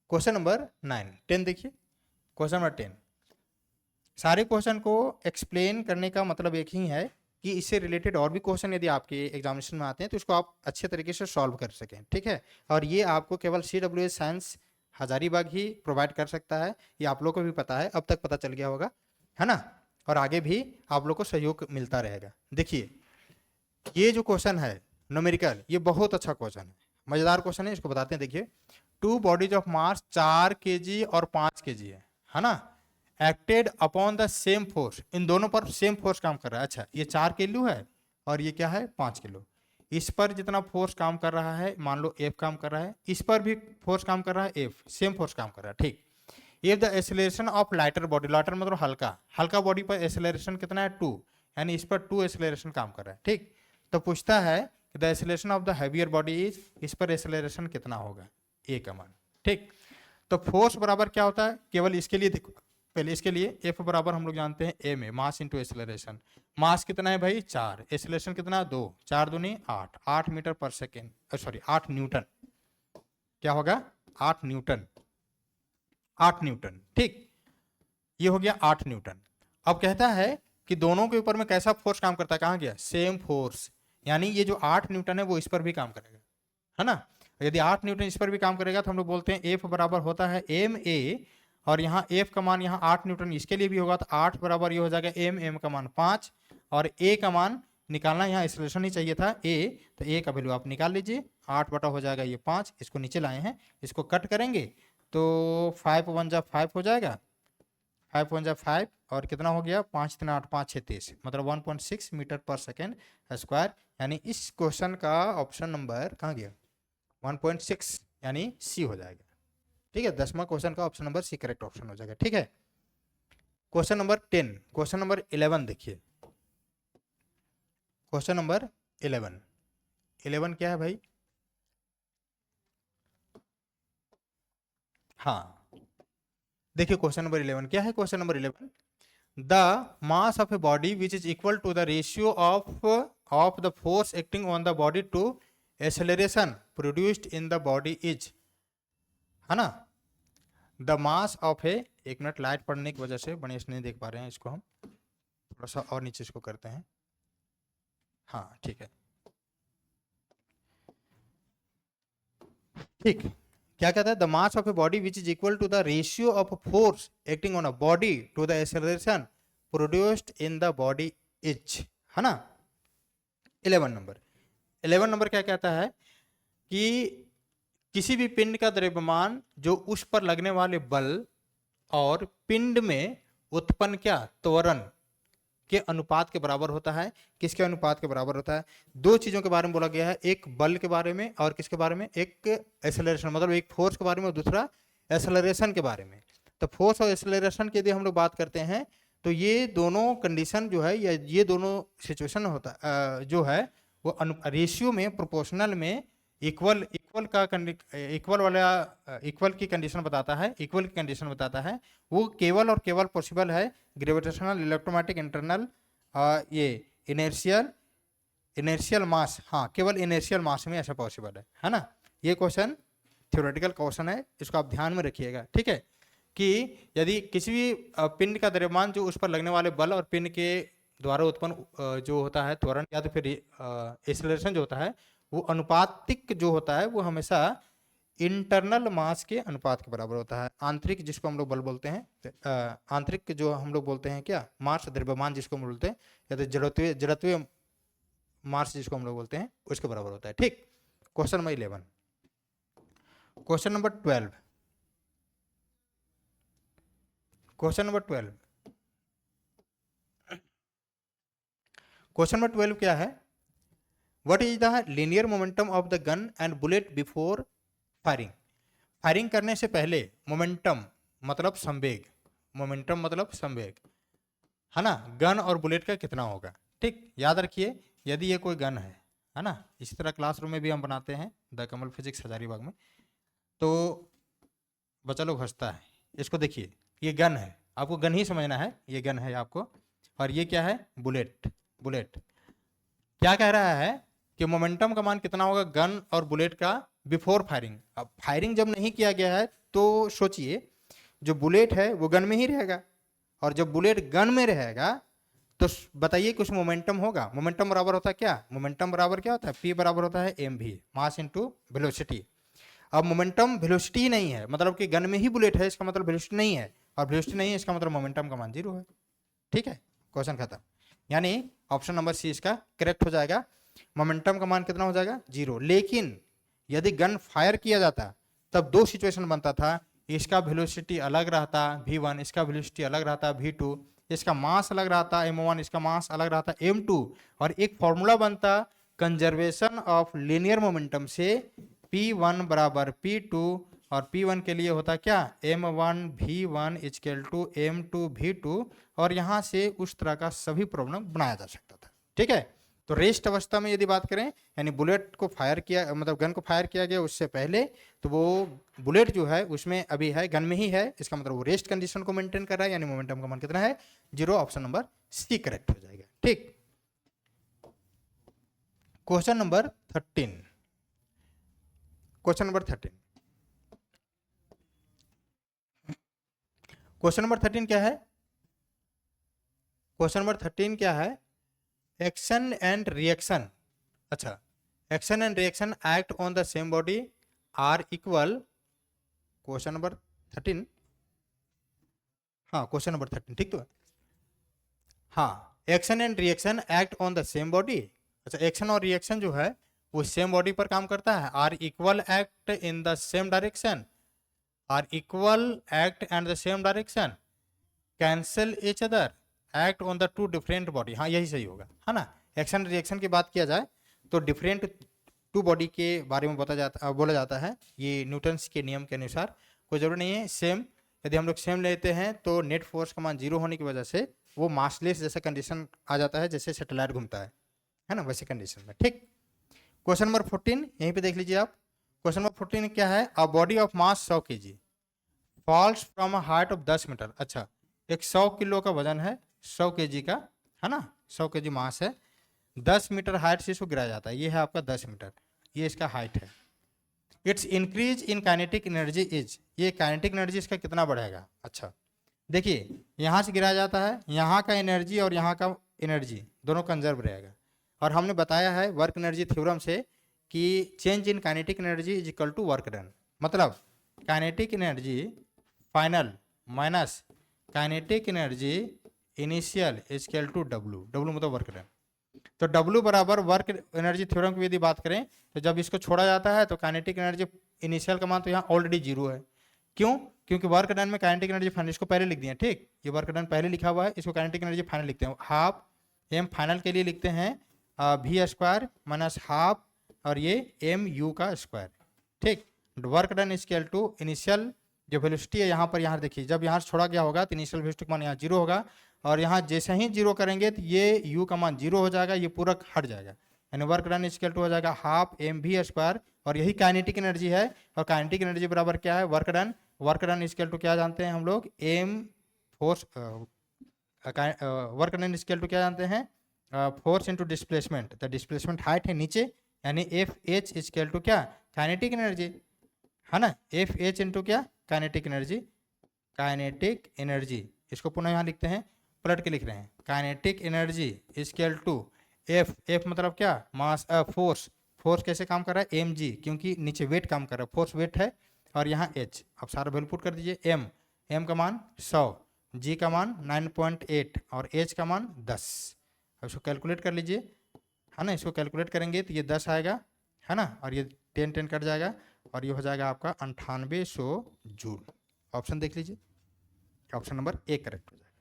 क्वेश्चन नंबर 9 10 देखिए, क्वेश्चन नंबर 10। सारे क्वेश्चन को एक्सप्लेन करने का मतलब एक ही है कि इससे रिलेटेड और भी क्वेश्चन यदि आपके एग्जामिनेशन में आते हैं तो इसको आप अच्छे तरीके से सॉल्व कर सकें, ठीक है। और ये आपको केवल CWS साइंस हजारीबाग ही प्रोवाइड कर सकता है, ये आप लोग को भी पता है, अब तक पता चल गया होगा, है ना। और आगे भी आप लोग को सहयोग मिलता रहेगा। देखिए ये जो क्वेश्चन है न्यूमेरिकल, ये बहुत अच्छा क्वेश्चन है, मजेदार क्वेश्चन है, इसको बताते हैं। देखिए 2 बॉडीज ऑफ मास 4 kg और 5 kg है ना, acted upon the same force, इन दोनों पर सेम फोर्स काम कर रहा है। अच्छा ये 4 किलो है और ये क्या है 5 किलो। इस पर जितना फोर्स काम कर रहा है मान लो F काम कर रहा है, इस पर भी फोर्स काम कर रहा है F, सेम फोर्स काम कर रहा है, ठीक। If the acceleration of lighter body, lighter मतलब हल्का, हल्का बॉडी पर एक्सेलरेशन कितना है 2, यानी इस पर 2 एक्सेलरेशन काम कर रहा है, ठीक। तो पूछता है the acceleration of the heavier body is, इस पर एक्सेलरेशन कितना होगा? A का मान, ठीक। तो फोर्स बराबर क्या होता है केवल इसके लिए देखो, पहले इसके लिए F बराबर हम लोग जानते हैं A में मास इंटू एक्सेलरेशन। मास कितना है भाई 4, एक्सेलरेशन कितना 2, 4 दूनी 8, 8 मीटर पर सेकेंड, सॉरी 8 न्यूटन, क्या होगा 8 न्यूटन, 8 न्यूटन, ठीक। ये हो गया 8 न्यूटन। अब कहता है कि दोनों के ऊपर में कैसा फोर्स काम करता है, कहाँ गया सेम फोर्स, यानी ये जो 8 न्यूटन है वो इस पर भी काम करेगा, है ना। यदि 8 न्यूटन इस पर भी काम करेगा तो हम लोग बोलते हैं F बराबर होता है ma, और यहाँ F का मान यहाँ 8 न्यूटन इसके लिए भी होगा, तो 8 बराबर ये हो जाएगा m का मान 5, और A का मान निकालना, यहाँ एक्सेलरेशन ही चाहिए था A, तो A का वैल्यू आप निकाल लीजिए, 8 बटा हो जाएगा ये 5, इसको नीचे लाए हैं, इसको कट करेंगे तो 5 1 जा 5 हो जाएगा, 5 1 जा 5, और कितना हो गया 5 3 8 5 6 30, मतलब 1.6 मीटर पर सेकेंड स्क्वायर। यानी इस क्वेश्चन का ऑप्शन नंबर कहाँ गया 1.6, यानी सी हो जाएगा, ठीक है। 10वां क्वेश्चन का option number c correct option हो जाएगा, ठीक है। क्वेश्चन नंबर 10, क्वेश्चन नंबर 11 देखिए, क्वेश्चन नंबर 11 क्या है भाई? हाँ देखिए क्वेश्चन नंबर 11 क्या है। Question number 11, the mass of a body which is equal to the ratio of the force acting on the body to acceleration produced in the body is, है ना। The mass of ए एक minute, light पड़ने की वजह से बढ़िया से नहीं देख पा रहे हैं इसको, हम थोड़ा सा और नीचे इसको करते हैं। हाँ ठीक है, ठीक। क्या कहता है, the mass of a body which is equal to the ratio of force acting on a body to the acceleration produced in the body is, है ना। 11 नंबर क्या कहता है कि किसी भी पिंड का द्रव्यमान जो उस पर लगने वाले बल और पिंड में उत्पन्न क्या त्वरण के अनुपात के बराबर होता है। किसके अनुपात के बराबर होता है? दो चीजों के बारे में बोला गया है, एक बल के बारे में और किसके बारे में, एक एक्सेलरेशन, मतलब एक फोर्स के बारे में और दूसरा एक्सेलरेशन के बारे में। तो फोर्स और एक्सेलरेशन की यदि हम लोग बात करते हैं तो ये दोनों कंडीशन जो है या ये दोनों सिचुएशन होता जो है वो रेशियो में, प्रोपोर्शनल में इक्वल की कंडीशन बताता है, इक्वल की कंडीशन बताता है। वो केवल और केवल पॉसिबल है ग्रेविटेशनल इलेक्ट्रोमैटिक इंटरनल ये इनर्शियल मास, हाँ केवल इनर्शियल मास में ऐसा पॉसिबल है ना। ये क्वेश्चन थ्योरेटिकल क्वेश्चन है, इसको आप ध्यान में रखिएगा, ठीक है। कि यदि किसी भी पिंड का द्रव्यमान जो उस पर लगने वाले बल और पिंड के द्वारा उत्पन्न जो होता है त्वरण या तो फिर एक्सेलरेशन जो होता है वो अनुपातिक जो होता है वो हमेशा इंटरनल मास के अनुपात के बराबर होता है। आंतरिक जिसको हम लोग बल बोलते हैं, आंतरिक जो हम लोग बोलते हैं क्या, मास, द्रव्यमान जिसको हम बोलते हैं, या तो जड़त्वीय मास जिसको हम लोग बोलते हैं, उसके बराबर होता है, ठीक। Question number 11। Question number 12, question number 12, question number 12 क्या है? What is the linear momentum of the gun and bullet before firing. Firing करने से पहले मोमेंटम मतलब संवेग, मोमेंटम मतलब संवेग, है ना, गन और बुलेट का कितना होगा, ठीक। याद रखिए यदि ये कोई गन है ना, इसी तरह क्लासरूम में भी हम बनाते हैं द कमल फिजिक्स हजारीबाग में, तो बच्चा लोग हंसता है। इसको देखिए, ये गन है, आपको गन ही समझना है, ये गन है आपको, और ये क्या है, बुलेट। बुलेट क्या कह रहा है कि मोमेंटम का मान कितना होगा गन और बुलेट का बिफोर फायरिंग। अब फायरिंग जब नहीं किया गया है तो सोचिए जो बुलेट है वो गन में ही रहेगा, और जब बुलेट गन में रहेगा तो बताइए कुछ मोमेंटम होगा। मोमेंटम बराबर होता है क्या, मोमेंटम बराबर क्या होता है, पी बराबर होता है एम भी, मास इनटू वेलोसिटी। अब मोमेंटम वेलोसिटी ही नहीं है, मतलब कि गन में ही बुलेट है, इसका मतलब वेलोसिटी नहीं है, और वेलोसिटी नहीं है इसका मतलब मोमेंटम का मान 0 है, ठीक है। क्वेश्चन खत्म, यानी ऑप्शन नंबर सी इसका करेक्ट हो जाएगा। मोमेंटम का मान कितना हो जाएगा, 0। लेकिन यदि गन फायर किया जाता तब दो सिचुएशन बनता था, इसका वेलोसिटी अलग रहता v1, इसका वेलोसिटी अलग रहता v2, इसका मास अलग रहता m1, इसका मास अलग रहता m2, और एक फॉर्मूला बनता कंजर्वेशन ऑफ लीनियर मोमेंटम से p1 बराबर p2, और p1 के लिए होता क्या, m1 v1 equal to m2 v2, और यहां से उस तरह का सभी प्रॉब्लम बनाया जा सकता था, ठीक है। तो रेस्ट अवस्था में यदि बात करें, यानी बुलेट को फायर किया, मतलब गन को फायर किया गया उससे पहले, तो वो बुलेट जो है उसमें अभी है, गन में ही है, इसका मतलब वो रेस्ट कंडीशन को मेंटेन कर रहा है, यानी मोमेंटम का मान कितना है, 0। ऑप्शन नंबर सी करेक्ट हो जाएगा, ठीक। Question number 13, question number 13, question number 13 क्या है, क्वेश्चन नंबर 13 क्या है, एक्शन एंड रिएक्शन। अच्छा, action and reaction act on the same body are equal, question number 13, हाँ क्वेश्चन नंबर 13, ठीक। तो हाँ, action and reaction act on the same body. अच्छा, एक्शन और रिएक्शन जो है वो सेम बॉडी पर काम करता है, are equal act in the same direction, are equal act and the same direction, cancel each other, act on the two different body. हाँ यही सही होगा, है ना। एक्शन रिएक्शन की बात किया जाए तो डिफरेंट टू बॉडी के बारे में बोला जाता है, ये न्यूटन्स के नियम के अनुसार। कोई जरूरी नहीं है सेम, यदि हम लोग सेम लेते हैं तो नेट फोर्स का मान 0 होने की वजह से वो मासलेस जैसा कंडीशन आ जाता है, जैसे सैटेलाइट घूमता है ना, वैसे कंडीशन में, ठीक। क्वेश्चन नंबर 14 यहीं पे देख लीजिए आप। क्वेश्चन नंबर 14 क्या है, a body of mass 100 kg falls from a height of 10 metre. अच्छा, एक 100 किलो का वजन है, 100 kg का, है ना, 100 kg मास है, 10 मीटर हाइट से इसको गिराया जाता है, ये है आपका 10 मीटर, ये इसका हाइट है। It's increase in kinetic energy is, ये काइनेटिक एनर्जी इसका कितना बढ़ेगा। अच्छा, देखिए यहाँ से गिराया जाता है, यहाँ का एनर्जी और यहाँ का एनर्जी दोनों कंजर्व रहेगा। और हमने बताया है वर्क एनर्जी थ्योरम से कि change in kinetic energy is equal to work done. मतलब kinetic energy final minus kinetic energy initial is equal to W. W मतलब वर्क डन। तो W बराबर वर्क एनर्जी थ्योरम की यदि बात करें तो जब इसको छोड़ा जाता है तो काइनेटिक एनर्जी इनिशियल का मान तो यहाँ ऑलरेडी जीरो है। क्यों? क्योंकि वर्क डन में काइनेटिक एनर्जी फाइनल, इसको पहले लिख दिए, ठीक, ये वर्क डन पहले लिखा हुआ है, इसको काइनेटिक एनर्जी फाइनल लिखते हैं। हाफ एम फाइनल के लिए लिखते हैं वी स्क्वायर माइनस हाफ और ये एम यू का स्क्वायर, ठीक। Work done equal to initial जो वेलोसिटी है यहाँ पर, यहाँ देखिए जब यहाँ से छोड़ा गया होगा तो इनिशियल वेलोसिटी का मान यहाँ जीरो होगा, और यहाँ जैसे ही जीरो करेंगे तो ये u का मान जीरो हो जाएगा, ये पूरा हट जाएगा, यानी वर्क डन इक्वल टू हो जाएगा हाफ एम वी स्क्वायर, और यही काइनेटिक एनर्जी है। और काइनेटिक एनर्जी बराबर क्या है? Work done. Work done equal to क्या जानते हैं हम लोग? M force, work done equal to क्या जानते हैं? Force into displacement. तो डिस्प्लेसमेंट हाइट है नीचे, यानी एफ एच इक्वल टू क्या? काइनेटिक एनर्जी, है ना। एफ एच इंटू क्या? Kinetic energy. काइनेटिक एनर्जी, इसको पुनः यहाँ लिखते हैं, पलट के लिख रहे हैं। Kinetic energy equal to f, f मतलब क्या? मास, फोर्स। फोर्स कैसे काम कर रहा है? एम जी, क्योंकि नीचे वेट काम कर रहा है, फोर्स वेट है, और यहाँ एच। अब सारा वैल्यू पुट कर दीजिए। एम, एम का मान 100, जी का मान 9.8 और एच का मान 10। अब इसको कैलकुलेट कर लीजिए, है ना। इसको कैलकुलेट करेंगे तो ये 10 आएगा, है ना, और ये 10 कट जाएगा, और ये हो जाएगा आपका 9800 जूल। ऑप्शन देख लीजिए, ऑप्शन नंबर ए करेक्ट हो जाएगा,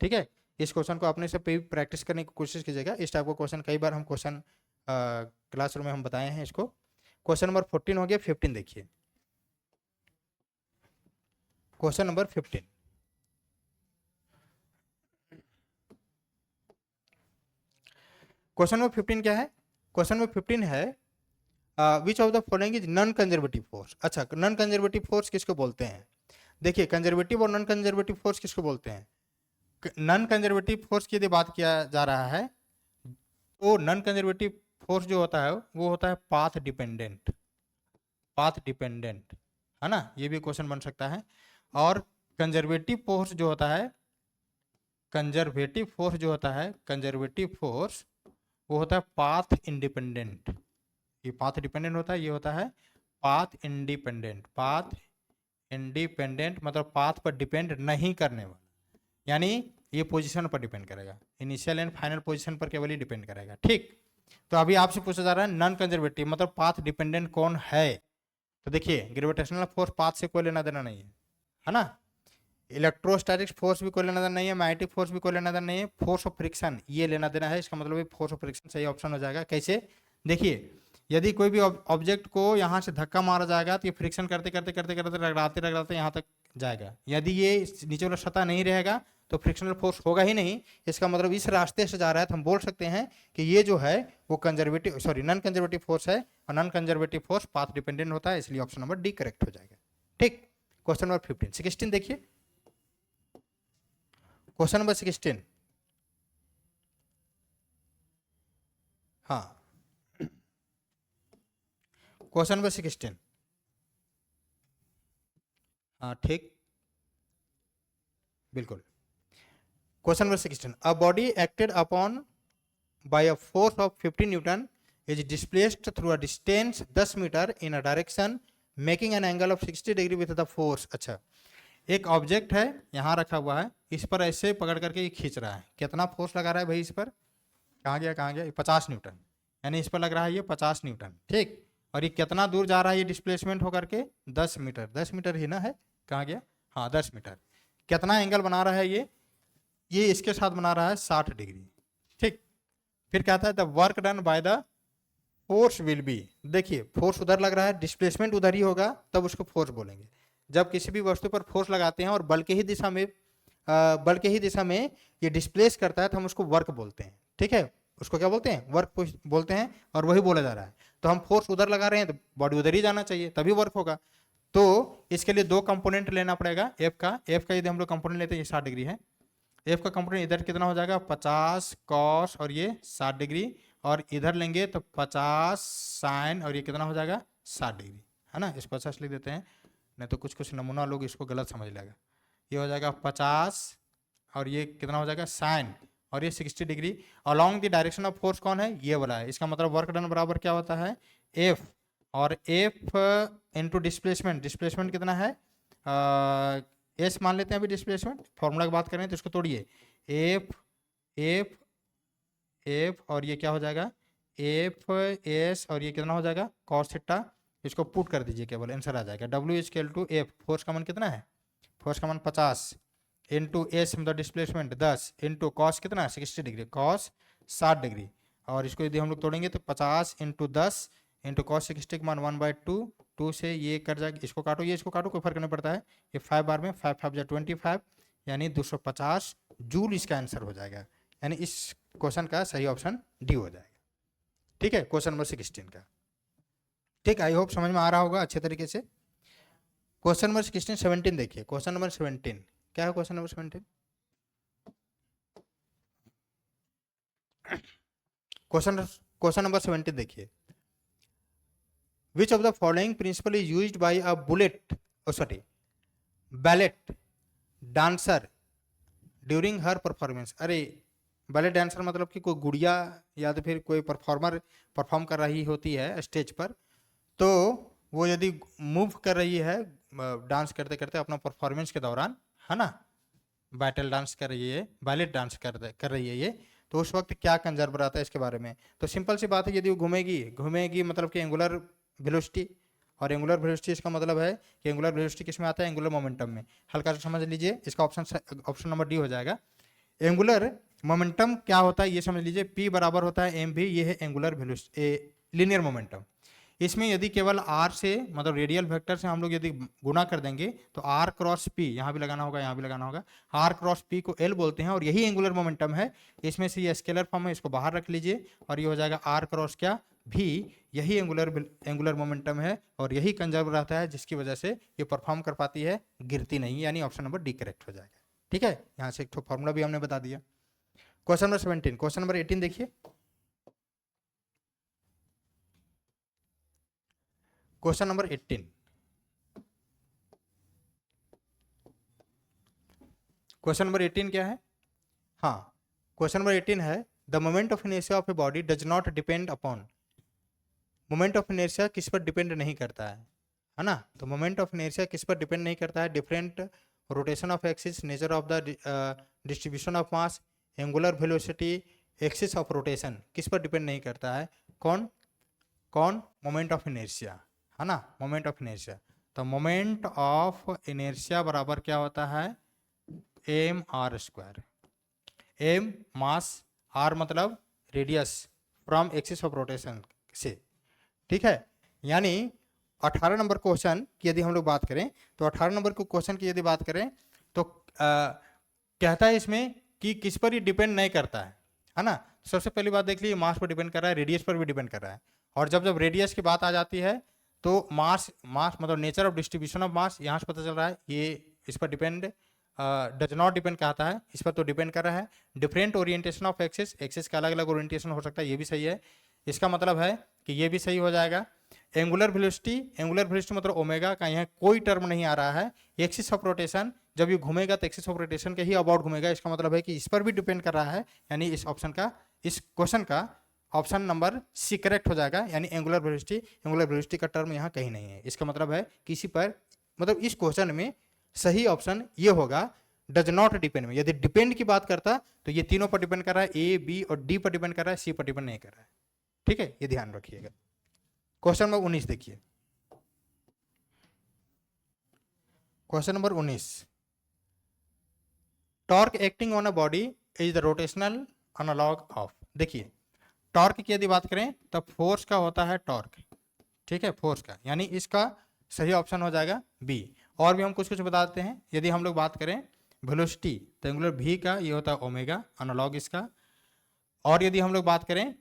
ठीक है। इस क्वेश्चन को अपने से प्रैक्टिस करने की कोशिश कीजिएगा। इस टाइप का क्वेश्चन कई बार हम क्वेश्चन क्लासरूम में हम बताए हैं इसको। क्वेश्चन नंबर 14 हो गया। 15 देखिए, क्वेश्चन नंबर 15। क्वेश्चन नंबर 15 क्या है? क्वेश्चन नंबर 15 है विच of the following is non conservative force. अच्छा, नॉन कंजर्वेटिव फोर्स किसको बोलते हैं? देखिए, कंजर्वेटिव और नॉन कंजर्वेटिव फोर्स किसको बोलते हैं? नॉन कंजर्वेटिव फोर्स की यदि बात किया जा रहा है तो नॉन कंजर्वेटिव फोर्स जो होता है वो होता है पाथ डिपेंडेंट। पाथ डिपेंडेंट, है ना, ये भी क्वेश्चन बन सकता है। और कंजर्वेटिव फोर्स जो होता है, कंजर्वेटिव फोर्स जो होता है, कंजर्वेटिव फोर्स वो होता है पाथ इंडिपेंडेंट। ये पाथ डिपेंडेंट होता है, ये होता है पाथ इंडिपेंडेंट। पाथ इंडिपेंडेंट मतलब पाथ पर डिपेंड नहीं करने वाला, यानी ये पोजीशन पर डिपेंड करेगा, इनिशियल एंड फाइनल पोजीशन पर केवल ही डिपेंड करेगा, ठीक। तो अभी आपसे पूछा जा रहा है नॉन कंजर्वेटिव मतलब पाथ डिपेंडेंट कौन है? तो देखिए, ग्रेविटेशनल फोर्स पाथ से कोई लेना देना नहीं है ना। इलेक्ट्रोस्टैटिक फोर्स भी कोई लेना देना नहीं है, मैग्नेटिक फोर्स भी कोई लेना देना नहीं है। फोर्स ऑफ फ्रिक्शन ये लेना देना है, इसका मतलब फोर्स ऑफ फ्रिक्शन सही ऑप्शन हो जाएगा। कैसे? देखिए, यदि कोई भी ऑब्जेक्ट को यहाँ से धक्का मारा जाएगा तो ये फ्रिक्शन करते करते करते करते रगड़ाते रगड़ाते यहाँ तक जाएगा। यदि ये नीचे वाला सतह नहीं रहेगा तो फ्रिक्शनल फोर्स होगा ही नहीं। इसका मतलब इस रास्ते से जा रहा है तो हम बोल सकते हैं कि ये जो है वो conservative, sorry non conservative force है, और non conservative force path dependent होता है, इसलिए ऑप्शन नंबर डी करेक्ट हो जाएगा, ठीक। Question number 15। 16 देखिए, क्वेश्चन नंबर 16। हाँ, क्वेश्चन नंबर 16, हाँ ठीक, बिल्कुल। Question number 16, a body acted upon by a force of 50 newton is displaced through a distance 10 metre in a direction making an angle of 60 degree with the force. अच्छा, एक object है यहाँ रखा हुआ है, इस पर ऐसे पकड़ करके ये खींच रहा है। कितना फोर्स लगा रहा है भाई इस पर? कहाँ गया, कहाँ गया? 50 न्यूटन, यानी इस पर लग रहा है ये 50 न्यूटन, ठीक। और ये कितना दूर जा रहा है ये डिस्प्लेसमेंट होकर के? 10 मीटर। 10 मीटर ही ना है, कहाँ गया? हाँ 10 मीटर। कितना एंगल बना रहा है ये इसके साथ बना रहा है 60 डिग्री, ठीक। फिर कहता है the work done by the force will be. देखिए, फोर्स उधर लग रहा है, डिस्प्लेसमेंट उधर ही होगा, तब उसको फोर्स बोलेंगे। जब किसी भी वस्तु पर फोर्स लगाते हैं और बल के ही दिशा में ये डिस्प्लेस करता है तो हम उसको वर्क बोलते हैं, ठीक है। उसको क्या बोलते हैं? वर्क बोलते हैं, और वही बोला जा रहा है। तो हम फोर्स उधर लगा रहे हैं तो बॉडी उधर ही जाना चाहिए, तभी वर्क होगा। तो इसके लिए दो कंपोनेंट लेना पड़ेगा एफ का। एफ का यदि हम लोग कंपोनेंट लेते हैं, ये 60 डिग्री है, एफ का कंपोनेंट इधर कितना हो जाएगा? 50 कॉस और ये 60 डिग्री, और इधर लेंगे तो 50 साइन और ये कितना हो जाएगा? 60 डिग्री, है ना। इसको अच्छा लिख देते हैं, नहीं तो कुछ नमूना लोग इसको गलत समझ लेगा। ये हो जाएगा 50 और ये कितना हो जाएगा साइन और ये 60 degree. Along the direction of force कौन है, ये वाला है। इसका मतलब वर्क डन बराबर क्या होता है, एफ और एफ इंटू डिस्प्लेसमेंट। डिस्प्लेसमेंट कितना है, एस मान लेते हैं अभी डिस्प्लेसमेंट, फॉर्मूला की बात करें तो इसको तोड़िए, एफ एफ एफ और ये क्या हो जाएगा एफ एस और ये कितना हो जाएगा कॉस थीटा। इसको पुट कर दीजिए केवल, आंसर आ जाएगा डब्ल्यू is equal to f, force का मान कितना है, फोर्स का मान 50 इंटू एस मतलब डिस्प्लेसमेंट 10 इंटू कॉस कितना 60 डिग्री, कॉस 60 डिग्री। और इसको यदि हम लोग तोड़ेंगे तो 50 इंटू 10 इंटू कॉस 60 का मान 1/2, 2 से ये कट जाएगा, इसको काटो ये इसको काटो, कोई फर्क नहीं पड़ता है। ये 5 बार में 5 5 जा 25 यानी 250 जूल इसका आंसर हो जाएगा। यानी इस क्वेश्चन का सही ऑप्शन डी हो जाएगा। ठीक है, क्वेश्चन नंबर 16 का। ठीक, आई होप समझ में आ रहा होगा अच्छे तरीके से। क्वेश्चन नंबर 16 17 देखिए, क्वेश्चन नंबर 17 क्या है, क्वेश्चन नंबर 17 क्वेश्चन नंबर 17 देखिए, which of the following principle is used by a ballet dancer during her performance. अरे बैलेट डांसर मतलब कि कोई गुड़िया या तो फिर कोई परफॉर्मर परफॉर्म कर रही होती है स्टेज पर, तो वो यदि मूव कर रही है डांस करते करते अपना परफॉर्मेंस के दौरान, है ना, बैटल डांस कर रही है, बैलेट डांस कर रही है ये, तो उस वक्त क्या कंजर्व रहता है इसके बारे में। तो सिंपल सी बात है, यदि वो घूमेगी मतलब कि एंगुलर वेलोसिटी, और एंगुलर वेलोसिटी इसका मतलब है कि एंगुलर वेलोसिटी किस में आता है, एंगुलर मोमेंटम में। हल्का सा समझ लीजिए, इसका ऑप्शन नंबर डी हो जाएगा। एंगुलर मोमेंटम क्या होता है ये समझ लीजिए, P बराबर होता है एम भी, ये है एंगुलर वेलोसिटी लीनियर मोमेंटम। इसमें यदि केवल r से मतलब रेडियल वेक्टर से हम लोग यदि गुणा कर देंगे तो r क्रॉस p, यहाँ भी लगाना होगा यहाँ भी लगाना होगा, r क्रॉस p को l बोलते हैं और यही एंगुलर मोमेंटम है। इसमें से ये स्केलर फॉर्म है, इसको बाहर रख लीजिए और ये हो जाएगा r क्रॉस क्या भी, यही एंगुलर मोमेंटम है और यही कंजर्व रहता है, जिसकी वजह से ये परफॉर्म कर पाती है, गिरती नहीं, यानी ऑप्शन नंबर डी करेक्ट हो जाएगा। ठीक है, यहाँ से एक तो फॉर्मूला भी हमने बता दिया। क्वेश्चन नंबर 17, क्वेश्चन नंबर 18 देखिए, क्वेश्चन नंबर 18, क्वेश्चन नंबर 18 क्या है, हाँ क्वेश्चन नंबर 18 है, the moment of inertia of a body does not depend upon. Moment of inertia किस पर डिपेंड नहीं करता है ना, तो मोमेंट ऑफ इनर्शिया किस पर डिपेंड नहीं करता है, different rotation of axis, nature of the distribution of mass, angular velocity, axis of rotation, किस पर डिपेंड नहीं करता है, कौन कौन, मोमेंट ऑफ इनर्शिया, है ना, मोमेंट ऑफ इनर्शिया। तो मोमेंट ऑफ इनर्शिया बराबर क्या होता है, M R square, M mass, R मतलब radius from axis of rotation से। ठीक है, यानी 18 नंबर क्वेश्चन की यदि हम लोग बात करें तो 18 नंबर को क्वेश्चन की यदि बात करें तो कहता है इसमें कि किस पर ये डिपेंड नहीं करता है ना। सबसे पहली बात देख लीजिए, मास पर डिपेंड कर रहा है, रेडियस पर भी डिपेंड कर रहा है, और जब जब रेडियस की बात आ जाती है तो मास मतलब nature of distribution of mass, यहाँ से पता चल रहा है ये इस पर डिपेंड डज नॉट डिपेंड कहता है, इस पर तो डिपेंड कर रहा है। Different orientation of axis, axis का अलग अलग ओरिएंटेशन हो सकता है, ये भी सही है, इसका मतलब है कि ये भी सही हो जाएगा। एंगुलर वेलोसिटी मतलब ओमेगा का यहाँ कोई टर्म नहीं आ रहा है। एक्सिस ऑफ रोटेशन, जब ये घूमेगा तो एक्सिस ऑफ रोटेशन के ही अबाउट घूमेगा, इसका मतलब है कि इस पर भी डिपेंड कर रहा है, यानी इस क्वेश्चन का ऑप्शन नंबर सी करेक्ट हो जाएगा। यानी एंगुलर वेलोसिटी का टर्म यहाँ कहीं नहीं है, इसका मतलब है किसी पर, मतलब इस क्वेश्चन में सही ऑप्शन ये होगा डज नॉट डिपेंड में। यदि डिपेंड की बात करता तो ये तीनों पर डिपेंड कर रहा है, ए बी और डी पर डिपेंड कर रहा है, सी पर डिपेंड नहीं कर रहा है। ठीक है, ये ध्यान रखिएगा। क्वेश्चन नंबर 19 देखिए, question number 19, torque acting on a body is the rotational analogue of. देखिए टॉर्क की यदि बात करें तो फोर्स का होता है टॉर्क, ठीक है, फोर्स का, यानी इसका सही ऑप्शन हो जाएगा बी। और भी हम कुछ कुछ बता देते हैं। यदि हम लोग बात करें वेलोसिटी तो एंगुलर भी का ये होता है ओमेगा, एनालॉग इसका। और यदि हम लोग बात करें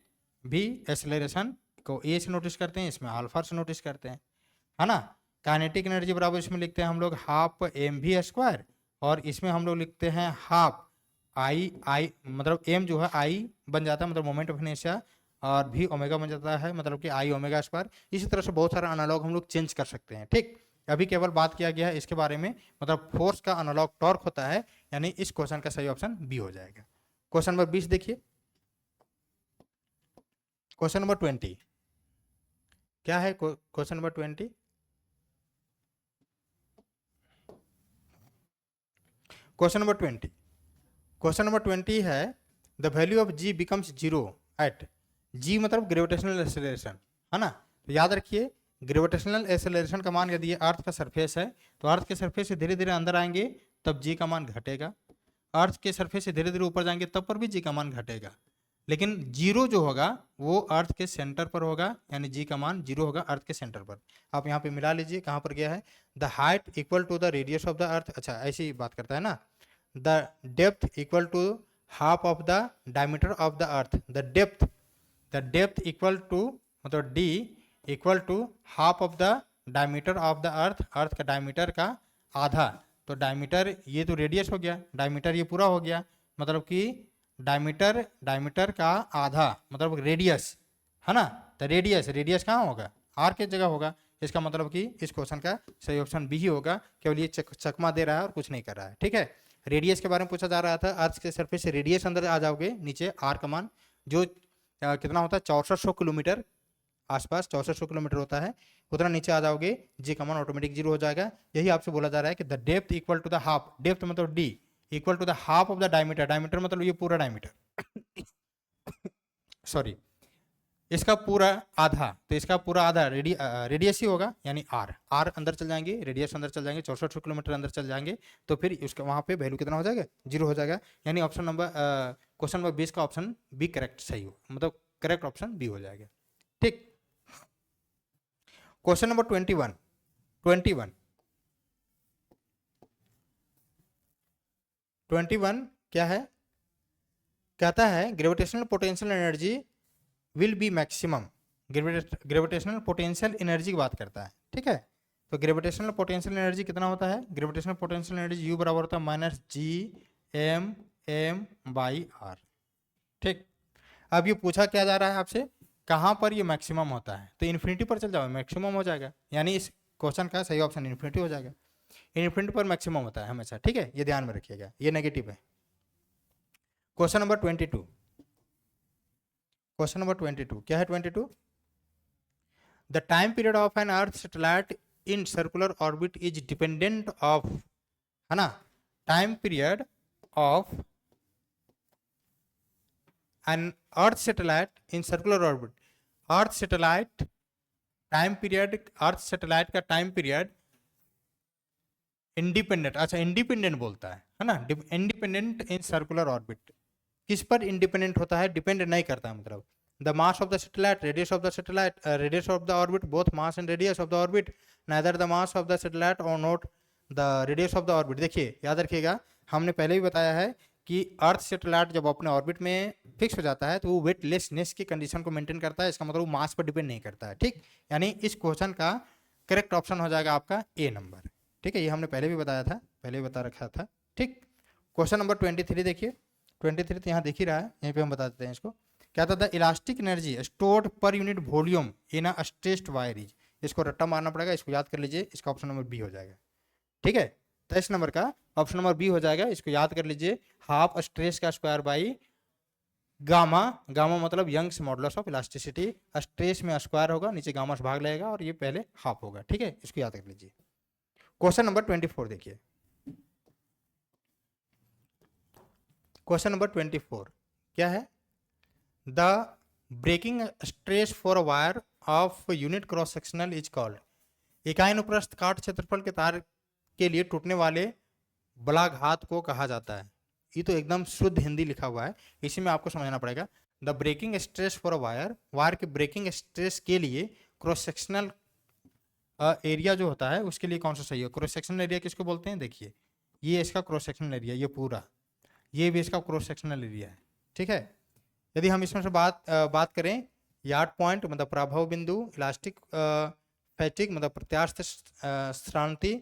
भी एक्सेलरेशन को ए से नोटिस करते हैं, इसमें अल्फा से नोटिस करते हैं, है ना। काइनेटिक एनर्जी बराबर इसमें लिखते हैं हम लोग हाफ एम भी स्क्वायर, और इसमें हम लोग लिखते हैं हाफ आई मतलब एम जो है आई बन जाता है मतलब मोमेंट ऑफ इनर्शिया, और भी ओमेगा बन जाता है मतलब कि आई ओमेगा स्क्वायर। इसी तरह से बहुत सारा एनालॉग हम लोग चेंज कर सकते हैं। ठीक, अभी केवल बात किया गया है इसके बारे में, मतलब फोर्स का एनालॉग टॉर्क होता है, यानी इस क्वेश्चन का सही ऑप्शन बी हो जाएगा। क्वेश्चन नंबर 20 देखिए, क्वेश्चन नंबर 20 क्या है? Question number 20, question number 20, question number 20 है the value of g becomes zero at g, मतलब ग्रेविटेशनल एक्सेलरेशन, है ना। तो याद रखिए ग्रेविटेशनल एक्सेलरेशन का मान, यदि ये अर्थ का सरफेस है तो अर्थ के सरफेस से धीरे धीरे अंदर आएंगे तब जी का मान घटेगा, अर्थ के सरफेस से धीरे धीरे ऊपर जाएंगे तब पर भी जी का मान घटेगा, लेकिन जीरो जो होगा वो अर्थ के सेंटर पर होगा, यानी जी का मान जीरो होगा अर्थ के सेंटर पर। आप यहाँ पे मिला लीजिए कहाँ पर गया है, the height equal to the radius of the earth, अच्छा ऐसी बात करता है ना, the depth equal to half of the diameter of the earth, the depth equal to, मतलब D equal to half of the diameter of the earth, earth का diameter का आधा, तो डायमीटर ये तो रेडियस हो गया, डायमीटर ये पूरा हो गया, मतलब कि डायमीटर का आधा मतलब रेडियस, है ना। तो रेडियस कहाँ होगा? आर के जगह होगा, इसका मतलब कि इस क्वेश्चन का सही ऑप्शन बी ही होगा, केवल ये चकमा दे रहा है और कुछ नहीं कर रहा है, ठीक है। रेडियस के बारे में पूछा जा रहा था, अर्थ के सरफेस से रेडियस अंदर आ जाओगे, नीचे आर का मान जो कितना होता है 6400 किलोमीटर आसपास, 6400 किलोमीटर होता है, उतना नीचे आ जाओगे जी का मान ऑटोमेटिक जीरो हो जाएगा। यही आपसे बोला जा रहा है कि the depth equal to the half, depth मतलब D equal to the half of the diameter, diameter मतलब ये पूरा डायमीटर सॉरी, इसका पूरा आधा, तो इसका पूरा आधा रेडियस ही होगा, यानी आर अंदर चल जाएंगे, रेडियस अंदर चल जाएंगे, 6400 किलोमीटर अंदर चल जाएंगे, तो फिर उसका वहां पे वैल्यू कितना हो जाएगा? जीरो हो जाएगा, यानी ऑप्शन नंबर क्वेश्चन नंबर 20 का ऑप्शन बी करेक्ट सही हो, मतलब करेक्ट ऑप्शन बी हो जाएगा, ठीक। क्वेश्चन नंबर 21 क्या है? कहता है gravitational potential energy will be maximum, gravitational potential energy की बात करता है, ठीक है। तो ग्रेविटेशनल पोटेंशियल एनर्जी कितना होता है? ग्रेविटेशनल पोटेंशियल एनर्जी यू बराबर होता है minus g m by r, ठीक। अब ये पूछा क्या जा रहा है आपसे, कहाँ पर ये मैक्सिमम होता है? तो इन्फिनिटी पर चल जाओ, मैक्सिमम हो जाएगा, यानी इस क्वेश्चन का सही ऑप्शन इन्फिनिटी हो जाएगा, इन्फिनिटी पर मैक्सिमम होता है हमेशा, ठीक है, ये ध्यान में रखिएगा, ये नेगेटिव है। क्वेश्चन नंबर 22, क्वेश्चन नंबर 22 क्या है? 22, the time period of an earth satellite in circular orbit is dependent of, है ना, time period of an earth satellite in circular orbit, earth satellite time period, earth satellite का time period independent, अच्छा independent बोलता है ना, independent in circular orbit, किस पर independent होता है? डिपेंड नहीं करता है, मतलब the mass of the satellite, radius of the satellite, radius of the orbit, both mass and radius of the orbit, neither the mass of the satellite और not the radius of the orbit. देखिए याद रखिएगा, हमने पहले भी बताया है कि अर्थ सैटेलाइट जब अपने ऑर्बिट में फिक्स हो जाता है तो वो वेटलेसनेस की कंडीशन को मेंटेन करता है, इसका मतलब वो मास पर डिपेंड नहीं करता है, ठीक। यानी इस क्वेश्चन का करेक्ट ऑप्शन हो जाएगा आपका ए नंबर, ठीक है, ये हमने पहले भी बताया था, पहले भी बता रखा था, ठीक। क्वेश्चन नंबर 23 देखिए, 23 तो यहाँ दिख ही रहा है, यहीं पे हम बता देते हैं इसको। क्या था? The elastic energy stored per unit volume in a stressed wire is, इसको रट्टा मारना पड़ेगा, इसको याद कर लीजिए, इसका ऑप्शन नंबर बी हो जाएगा, ठीक है। 23 नंबर का ऑप्शन नंबर बी हो जाएगा, इसको याद कर लीजिए, हाफ स्ट्रेस का स्क्वायर बाई गामा, गामा मतलब Young's modulus of elasticity, stress में स्क्वायर होगा, नीचे गामा से भाग लगेगा और ये पहले हाफ होगा, ठीक है, इसको याद कर लीजिए। क्वेश्चन नंबर 24 देखिए, क्वेश्चन नंबर 24 क्या है? The breaking stress for wire of unit cross sectional is called, इकाई अनुप्रस्थ काट क्षेत्रफल के तार के लिए टूटने वाले बलाघात को कहा जाता है। ये तो एकदम शुद्ध हिंदी लिखा हुआ है, इसी में आपको समझना पड़ेगा। The breaking stress for a wire, wire के ब्रेकिंग स्ट्रेस के लिए क्रॉस सेक्शनल एरिया जो होता है उसके लिए कौन सा सही है? क्रॉस सेक्शनल एरिया किसको बोलते हैं? देखिए ये इसका क्रॉस सेक्शनल एरिया, ये पूरा ये भी इसका क्रॉस सेक्शनल एरिया है, ठीक है। यदि हम इसमें से बात करें, यार्ड पॉइंट मतलब प्रभाव बिंदु, इलास्टिक फैटिग मतलब प्रत्यास्थ श्रांति,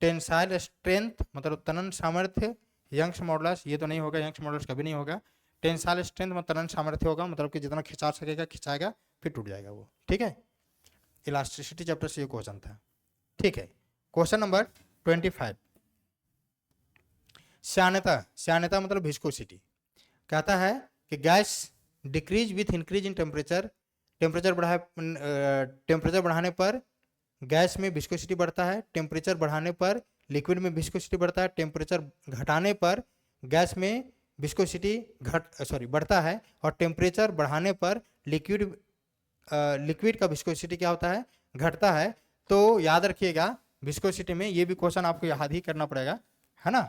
टेंसाइल स्ट्रेंथ मतलब तनन सामर्थ्य, यंग्स मॉडुलस ये तो नहीं होगा, यंग्स मॉडुलस कभी नहीं होगा, टेंसाइल स्ट्रेंथ मतलब तनन सामर्थ्य होगा, मतलब कि जितना खिंचा सकेगा खिंचाएगा फिर टूट जाएगा वो, ठीक है। इलास्टिसिटी चैप्टर से ये क्वेश्चन था, ठीक है। क्वेश्चन नंबर 25, श्यानता, श्यानता मतलब विस्कोसिटी। कहता है कि gas decrease with increase in temperature, temperature बढ़ाने पर गैस में विस्कोसिटी बढ़ता है, टेम्परेचर बढ़ाने पर लिक्विड में विस्कोसिटी बढ़ता है, टेम्परेचर घटाने पर गैस में विस्कोसिटी बढ़ता है, और टेम्परेचर बढ़ाने पर लिक्विड का विस्कोसिटी क्या होता है, घटता है। तो याद रखिएगा विस्कोसिटी में ये भी क्वेश्चन आपको याद ही करना पड़ेगा, है ना,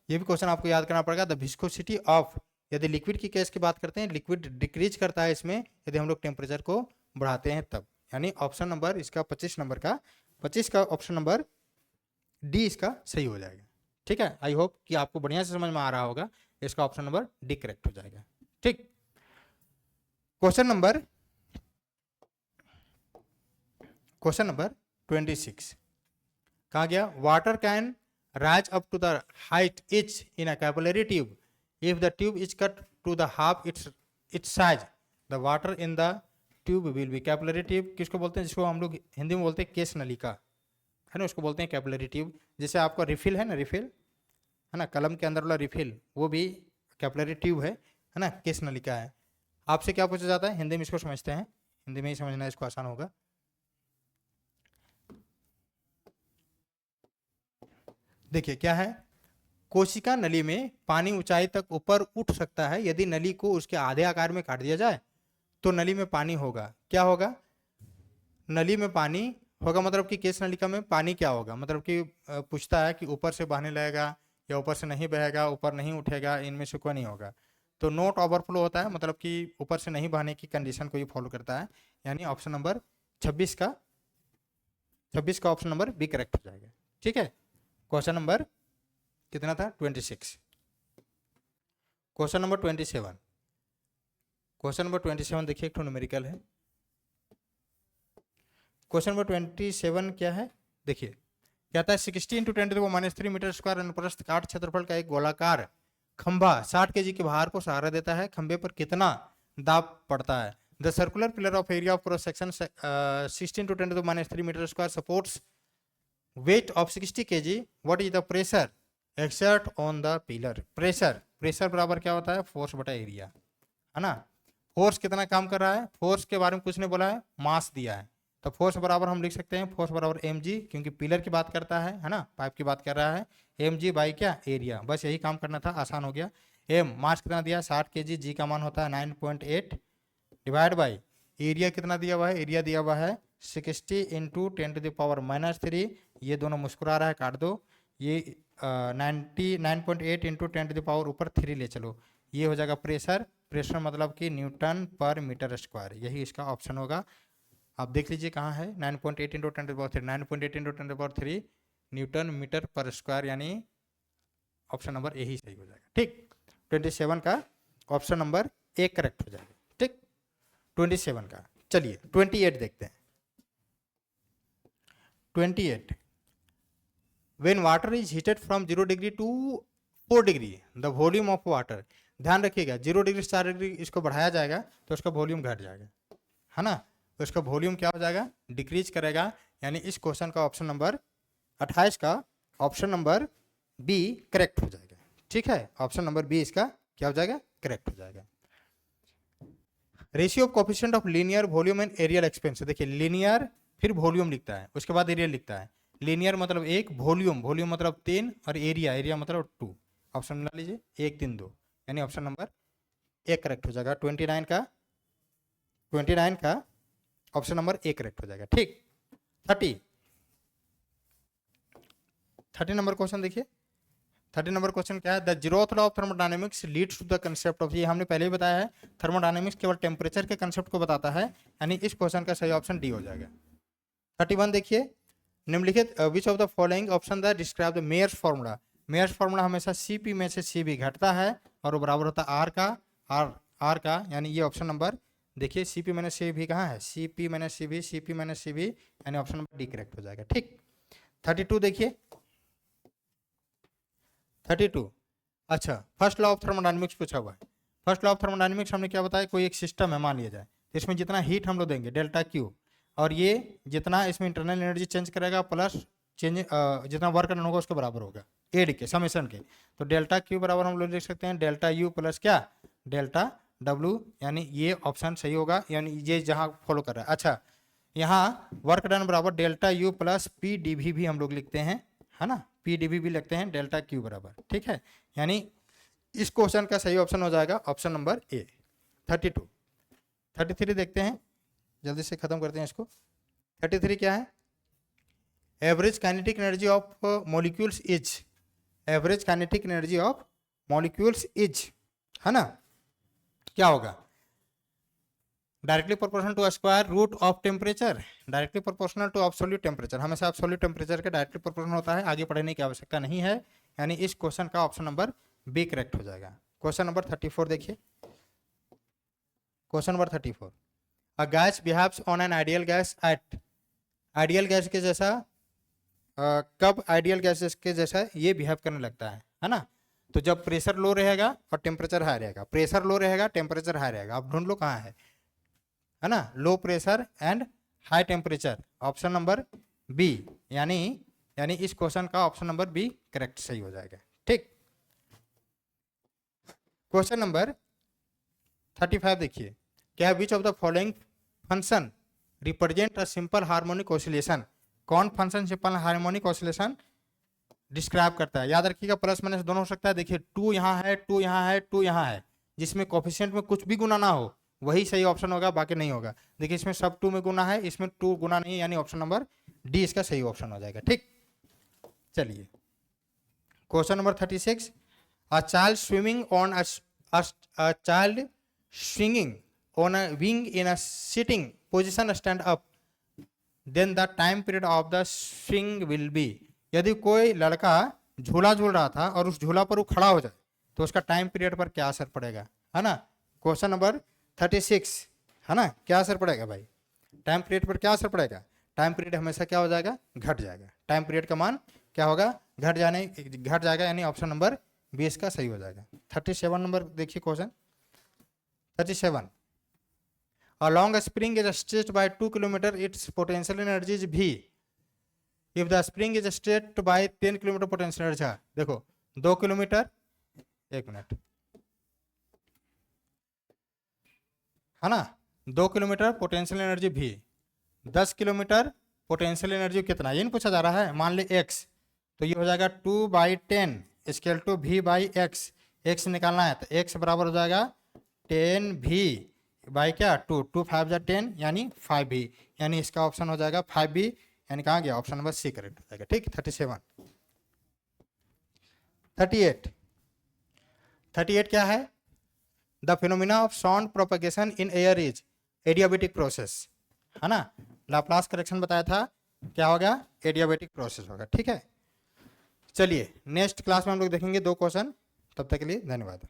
ये भी क्वेश्चन आपको याद करना पड़ेगा। द विस्कोसिटी ऑफ, यदि लिक्विड की केस की बात करते हैं, लिक्विड डिक्रीज करता है इसमें यदि हम लोग टेम्परेचर को बढ़ाते हैं तब। यानी ऑप्शन नंबर इसका 25 नंबर का 25 का ऑप्शन नंबर डी इसका सही हो जाएगा। ठीक है, आई होप कि आपको बढ़िया से समझ में आ रहा होगा। इसका ऑप्शन नंबर डी करेक्ट हो जाएगा। ठीक, क्वेश्चन नंबर 26 कहा गया, water can rise up to the height h in a capillary tube if the tube is cut to the half its size, the water in the tube will be. Capillary tube किसको बोलते हैं, जिसको हम लोग हिंदी में बोलते हैं case नलिका, है ना, उसको बोलते हैं कैपिलरी ट्यूब। जैसे आपका रिफिल है ना, रिफिल है ना, कलम के अंदर वाला रिफिल, वो भी कैपिलरी ट्यूब है ना, केस नलिका है। आपसे क्या पूछा जाता है, हिंदी में इसको समझते हैं, हिंदी में ही समझना, इसको आसान होगा। देखिए क्या है, कोशिका नली में पानी ऊंचाई तक ऊपर उठ सकता है, यदि नली को उसके आधे आकार में काट दिया जाए तो नली में पानी होगा। क्या होगा, नली में पानी होगा, मतलब कि केस नलिका में पानी क्या होगा, मतलब कि पूछता है कि ऊपर से बहने लगेगा या ऊपर से नहीं बहेगा, ऊपर नहीं उठेगा, इनमें से कोई नहीं होगा। तो नॉट ओवरफ्लो होता है, मतलब कि ऊपर से नहीं बहने की कंडीशन को ये फॉलो करता है। यानी ऑप्शन नंबर 26 का ऑप्शन नंबर बी करेक्ट हो जाएगा। ठीक है, क्वेश्चन नंबर कितना था, 26। क्वेश्चन नंबर 27, क्वेश्चन नंबर 27 देखिए, एक न्यूमेरिकल है। क्वेश्चन नंबर 27 क्या है, देखिए कहता है 60 × 10⁻³ मीटर स्क्वायर अनुप्रस्थ काट क्षेत्रफल का एक गोलाकार खंभा 60 kg के भार को सहारा देता है, खंभे पर कितना दाब पड़ता है। The circular pillar of area of cross section 16 × 10⁻³ metre square supports weight of 60 kg, what is the pressure exert on the pillar। Pressure बराबर क्या होता है, फोर्स बटा एरिया, है ना। फोर्स कितना काम कर रहा है, फोर्स के बारे में कुछ नहीं बोला है, मास दिया है, तो फोर्स बराबर हम लिख सकते हैं, फोर्स बराबर mg, क्योंकि पिलर की बात करता है ना, पाइप की बात कर रहा है, mg बाई क्या, एरिया। बस यही काम करना था, आसान हो गया। m मास कितना दिया 60 kg, g का मान होता है 9.8 डिवाइड बाई एरिया कितना दिया हुआ है, एरिया दिया हुआ है 60 × 10⁻³ ये दोनों मुस्कुरा रहा है, काट दो, ये 9.8 × 10⁻³ ऊपर 3 ले चलो, ये हो जाएगा प्रेशर। प्रेशर मतलब कि न्यूटन पर मीटर स्क्वायर, यही इसका ऑप्शन होगा। आप देख लीजिए कहाँ है, 9.8 × 10⁻³ 9.8 × 10⁻³ न्यूटन मीटर पर स्क्वायर, यानी ऑप्शन नंबर यही सही हो जाएगा। ठीक, 27 का ऑप्शन नंबर ए करेक्ट हो जाएगा। ठीक, 27 का। चलिए 28 देखते हैं। 28, when water is heated from 0 degree to 4 degree, the volume of water, ध्यान रखिएगा 0 डिग्री से 4 डिग्री इसको बढ़ाया जाएगा तो उसका वॉल्यूम घट जाएगा, है ना, तो उसका वॉल्यूम क्या हो जाएगा, डिक्रीज करेगा। यानी इस क्वेश्चन का ऑप्शन नंबर 28 का ऑप्शन नंबर बी करेक्ट हो जाएगा। ठीक है, ऑप्शन नंबर बी इसका क्या हो जाएगा, करेक्ट हो जाएगा। Ratio of coefficient of linear volume and areal expansion, देखिए लीनियर फिर वॉल्यूम लिखता है, उसके बाद एरिया लिखता है। लीनियर मतलब 1, वॉल्यूम मतलब 3, और एरिया मतलब 2। ऑप्शन मिला लीजिए 1, 3, 2, यानी ऑप्शन नंबर ए करेक्ट हो जाएगा। 29 का ऑप्शन नंबर ए करेक्ट हो जाएगा। ठीक, 30 नंबर क्वेश्चन देखिए। 30 नंबर क्वेश्चन क्या है, the zeroth law of thermodynamics leads to the concept of, ये हमने पहले ही बताया है, थर्मोडायनेमिक्स केवल टेम्परेचर के कंसेप्ट को बताता है, यानी इस क्वेश्चन का सही ऑप्शन डी हो जाएगा। 31 देखिए, निम्नलिखित विच of the following option the describe the Myers formula. Myers formula हमेशा सीपी में से सीबी घटता है और वो बराबर होता है आर का, यानी ये ऑप्शन नंबर देखिए, सीपी माइनस सीबी कहाँ है, सीपी माइनस सीबी, यानी ऑप्शन नंबर डी करेक्ट हो जाएगा। ठीक, 32 देखिए, 32, अच्छा फर्स्ट लॉ ऑफ थर्मोडायनेमिक्स पूछा हुआ है। फर्स्ट लॉ ऑफ थर्मोडायनेमिक्स हमने क्या बताया, कोई एक सिस्टम है मान लिया जाए, इसमें जितना हीट हम लोग देंगे डेल्टा क्यू, और ये जितना इसमें इंटरनल एनर्जी चेंज करेगा प्लस चेंज जितना वर्क डन होगा उसके बराबर होगा एड के समेशन के। तो डेल्टा क्यू बराबर हम लोग लिख सकते हैं डेल्टा यू प्लस क्या डेल्टा डब्ल्यू, यानी ये ऑप्शन सही होगा, यानी ये जहाँ फॉलो कर रहा है। अच्छा, यहाँ वर्क डन बराबर delta U plus P D भी हम लोग लिखते हैं, है ना, पी डी भी लिखते हैं डेल्टा क्यू बराबर, ठीक है। यानी इस क्वेश्चन का सही ऑप्शन हो जाएगा ऑप्शन नंबर ए। 32 33 देखते हैं, जल्दी से खत्म करते हैं इसको। 33 क्या है? Average kinetic energy of molecules is, average kinetic energy of molecules is, है ना, क्या होगा? Directly proportional to square root of temperature, directly proportional to absolute temperature, हमेशा एब्सोल्यूट टेम्परेचर के डायरेक्टली प्रोपोर्शनल होता है, आगे पढ़ने की आवश्यकता नहीं है। यानी इस क्वेश्चन का ऑप्शन नंबर बी करेक्ट हो जाएगा। क्वेश्चन नंबर 34 देखिए, question number 34, a gas behaves on an ideal gas at, ideal gas के जैसा कब आइडियल गैस के जैसा ये बिहेव करने लगता है ना? तो जब प्रेशर लो रहेगा और टेम्परेचर हाई रहेगा, प्रेशर लो रहेगा टेम्परेचर हाई रहेगा, आप ढूंढ लो कहाँ है ना, low pressure and high temperature, option number B, यानी इस क्वेश्चन का ऑप्शन नंबर बी करेक्ट सही हो जाएगा, ठीक। क्वेश्चन नंबर 35 देखिए, क्या which of the following function represent a simple harmonic oscillation, कौन function simple harmonic oscillation describe करता है? याद रखिएगा प्लस माइनस दोनों हो सकता है। देखिए 2 यहाँ है, 2 यहाँ है, 2 यहाँ है, जिसमें कोफिशिएंट में कुछ भी गुना ना हो वही सही ऑप्शन होगा, बाकी नहीं होगा। देखिए इसमें सब 2 में गुना है, इसमें 2 गुना नहीं, यानी ऑप्शन नंबर डी इसका सही ऑप्शन हो जाएगा, ठीक। चलिए question number 36, a child swimming on a child swinging on a wing in a sitting position stand up, then the time period of the swing will be, यदि कोई लड़का झूला झूल रहा था और उस झूला पर वो खड़ा हो जाए तो उसका टाइम पीरियड पर क्या असर पड़ेगा, है ना। क्वेश्चन नंबर 36, है ना, क्या असर पड़ेगा भाई? टाइम पीरियड पर क्या असर पड़ेगा? टाइम पीरियड हमेशा क्या हो जाएगा? घट जाएगा। टाइम पीरियड का मान क्या होगा? घट जाएगा, यानी ऑप्शन नंबर 20 का सही हो जाएगा। 37 नंबर देखिए question 37, a long spring is stretched by 2 kilometer, its potential energy is V. If the spring is stretched by 10 kilometre potential energy, देखो 2 किलोमीटर, 1 मिनट, है ना, 2 kilometre potential energy V, 10 kilometre potential energy कितना ये नहीं पूछा जा रहा है, मान ले x, तो ये हो जाएगा 2/10 scale to V by x, x निकालना है तो x बराबर हो जाएगा 10V बाई क्या 2, 2 5 जा 10 यानी 5V, यानी इसका ऑप्शन हो जाएगा 5V, यानी कहाँ गया? ऑप्शन नंबर सी करेक्ट हो जाएगा, ठीक। 37 38 क्या है? The phenomena of sound propagation in air is adiabatic process, है ना, लाप्लास करेक्शन बताया था, क्या होगा? एडियाबेटिक प्रोसेस होगा, ठीक है। चलिए नेक्स्ट क्लास में हम लोग देखेंगे 2 क्वेश्चन, तब तक के लिए धन्यवाद।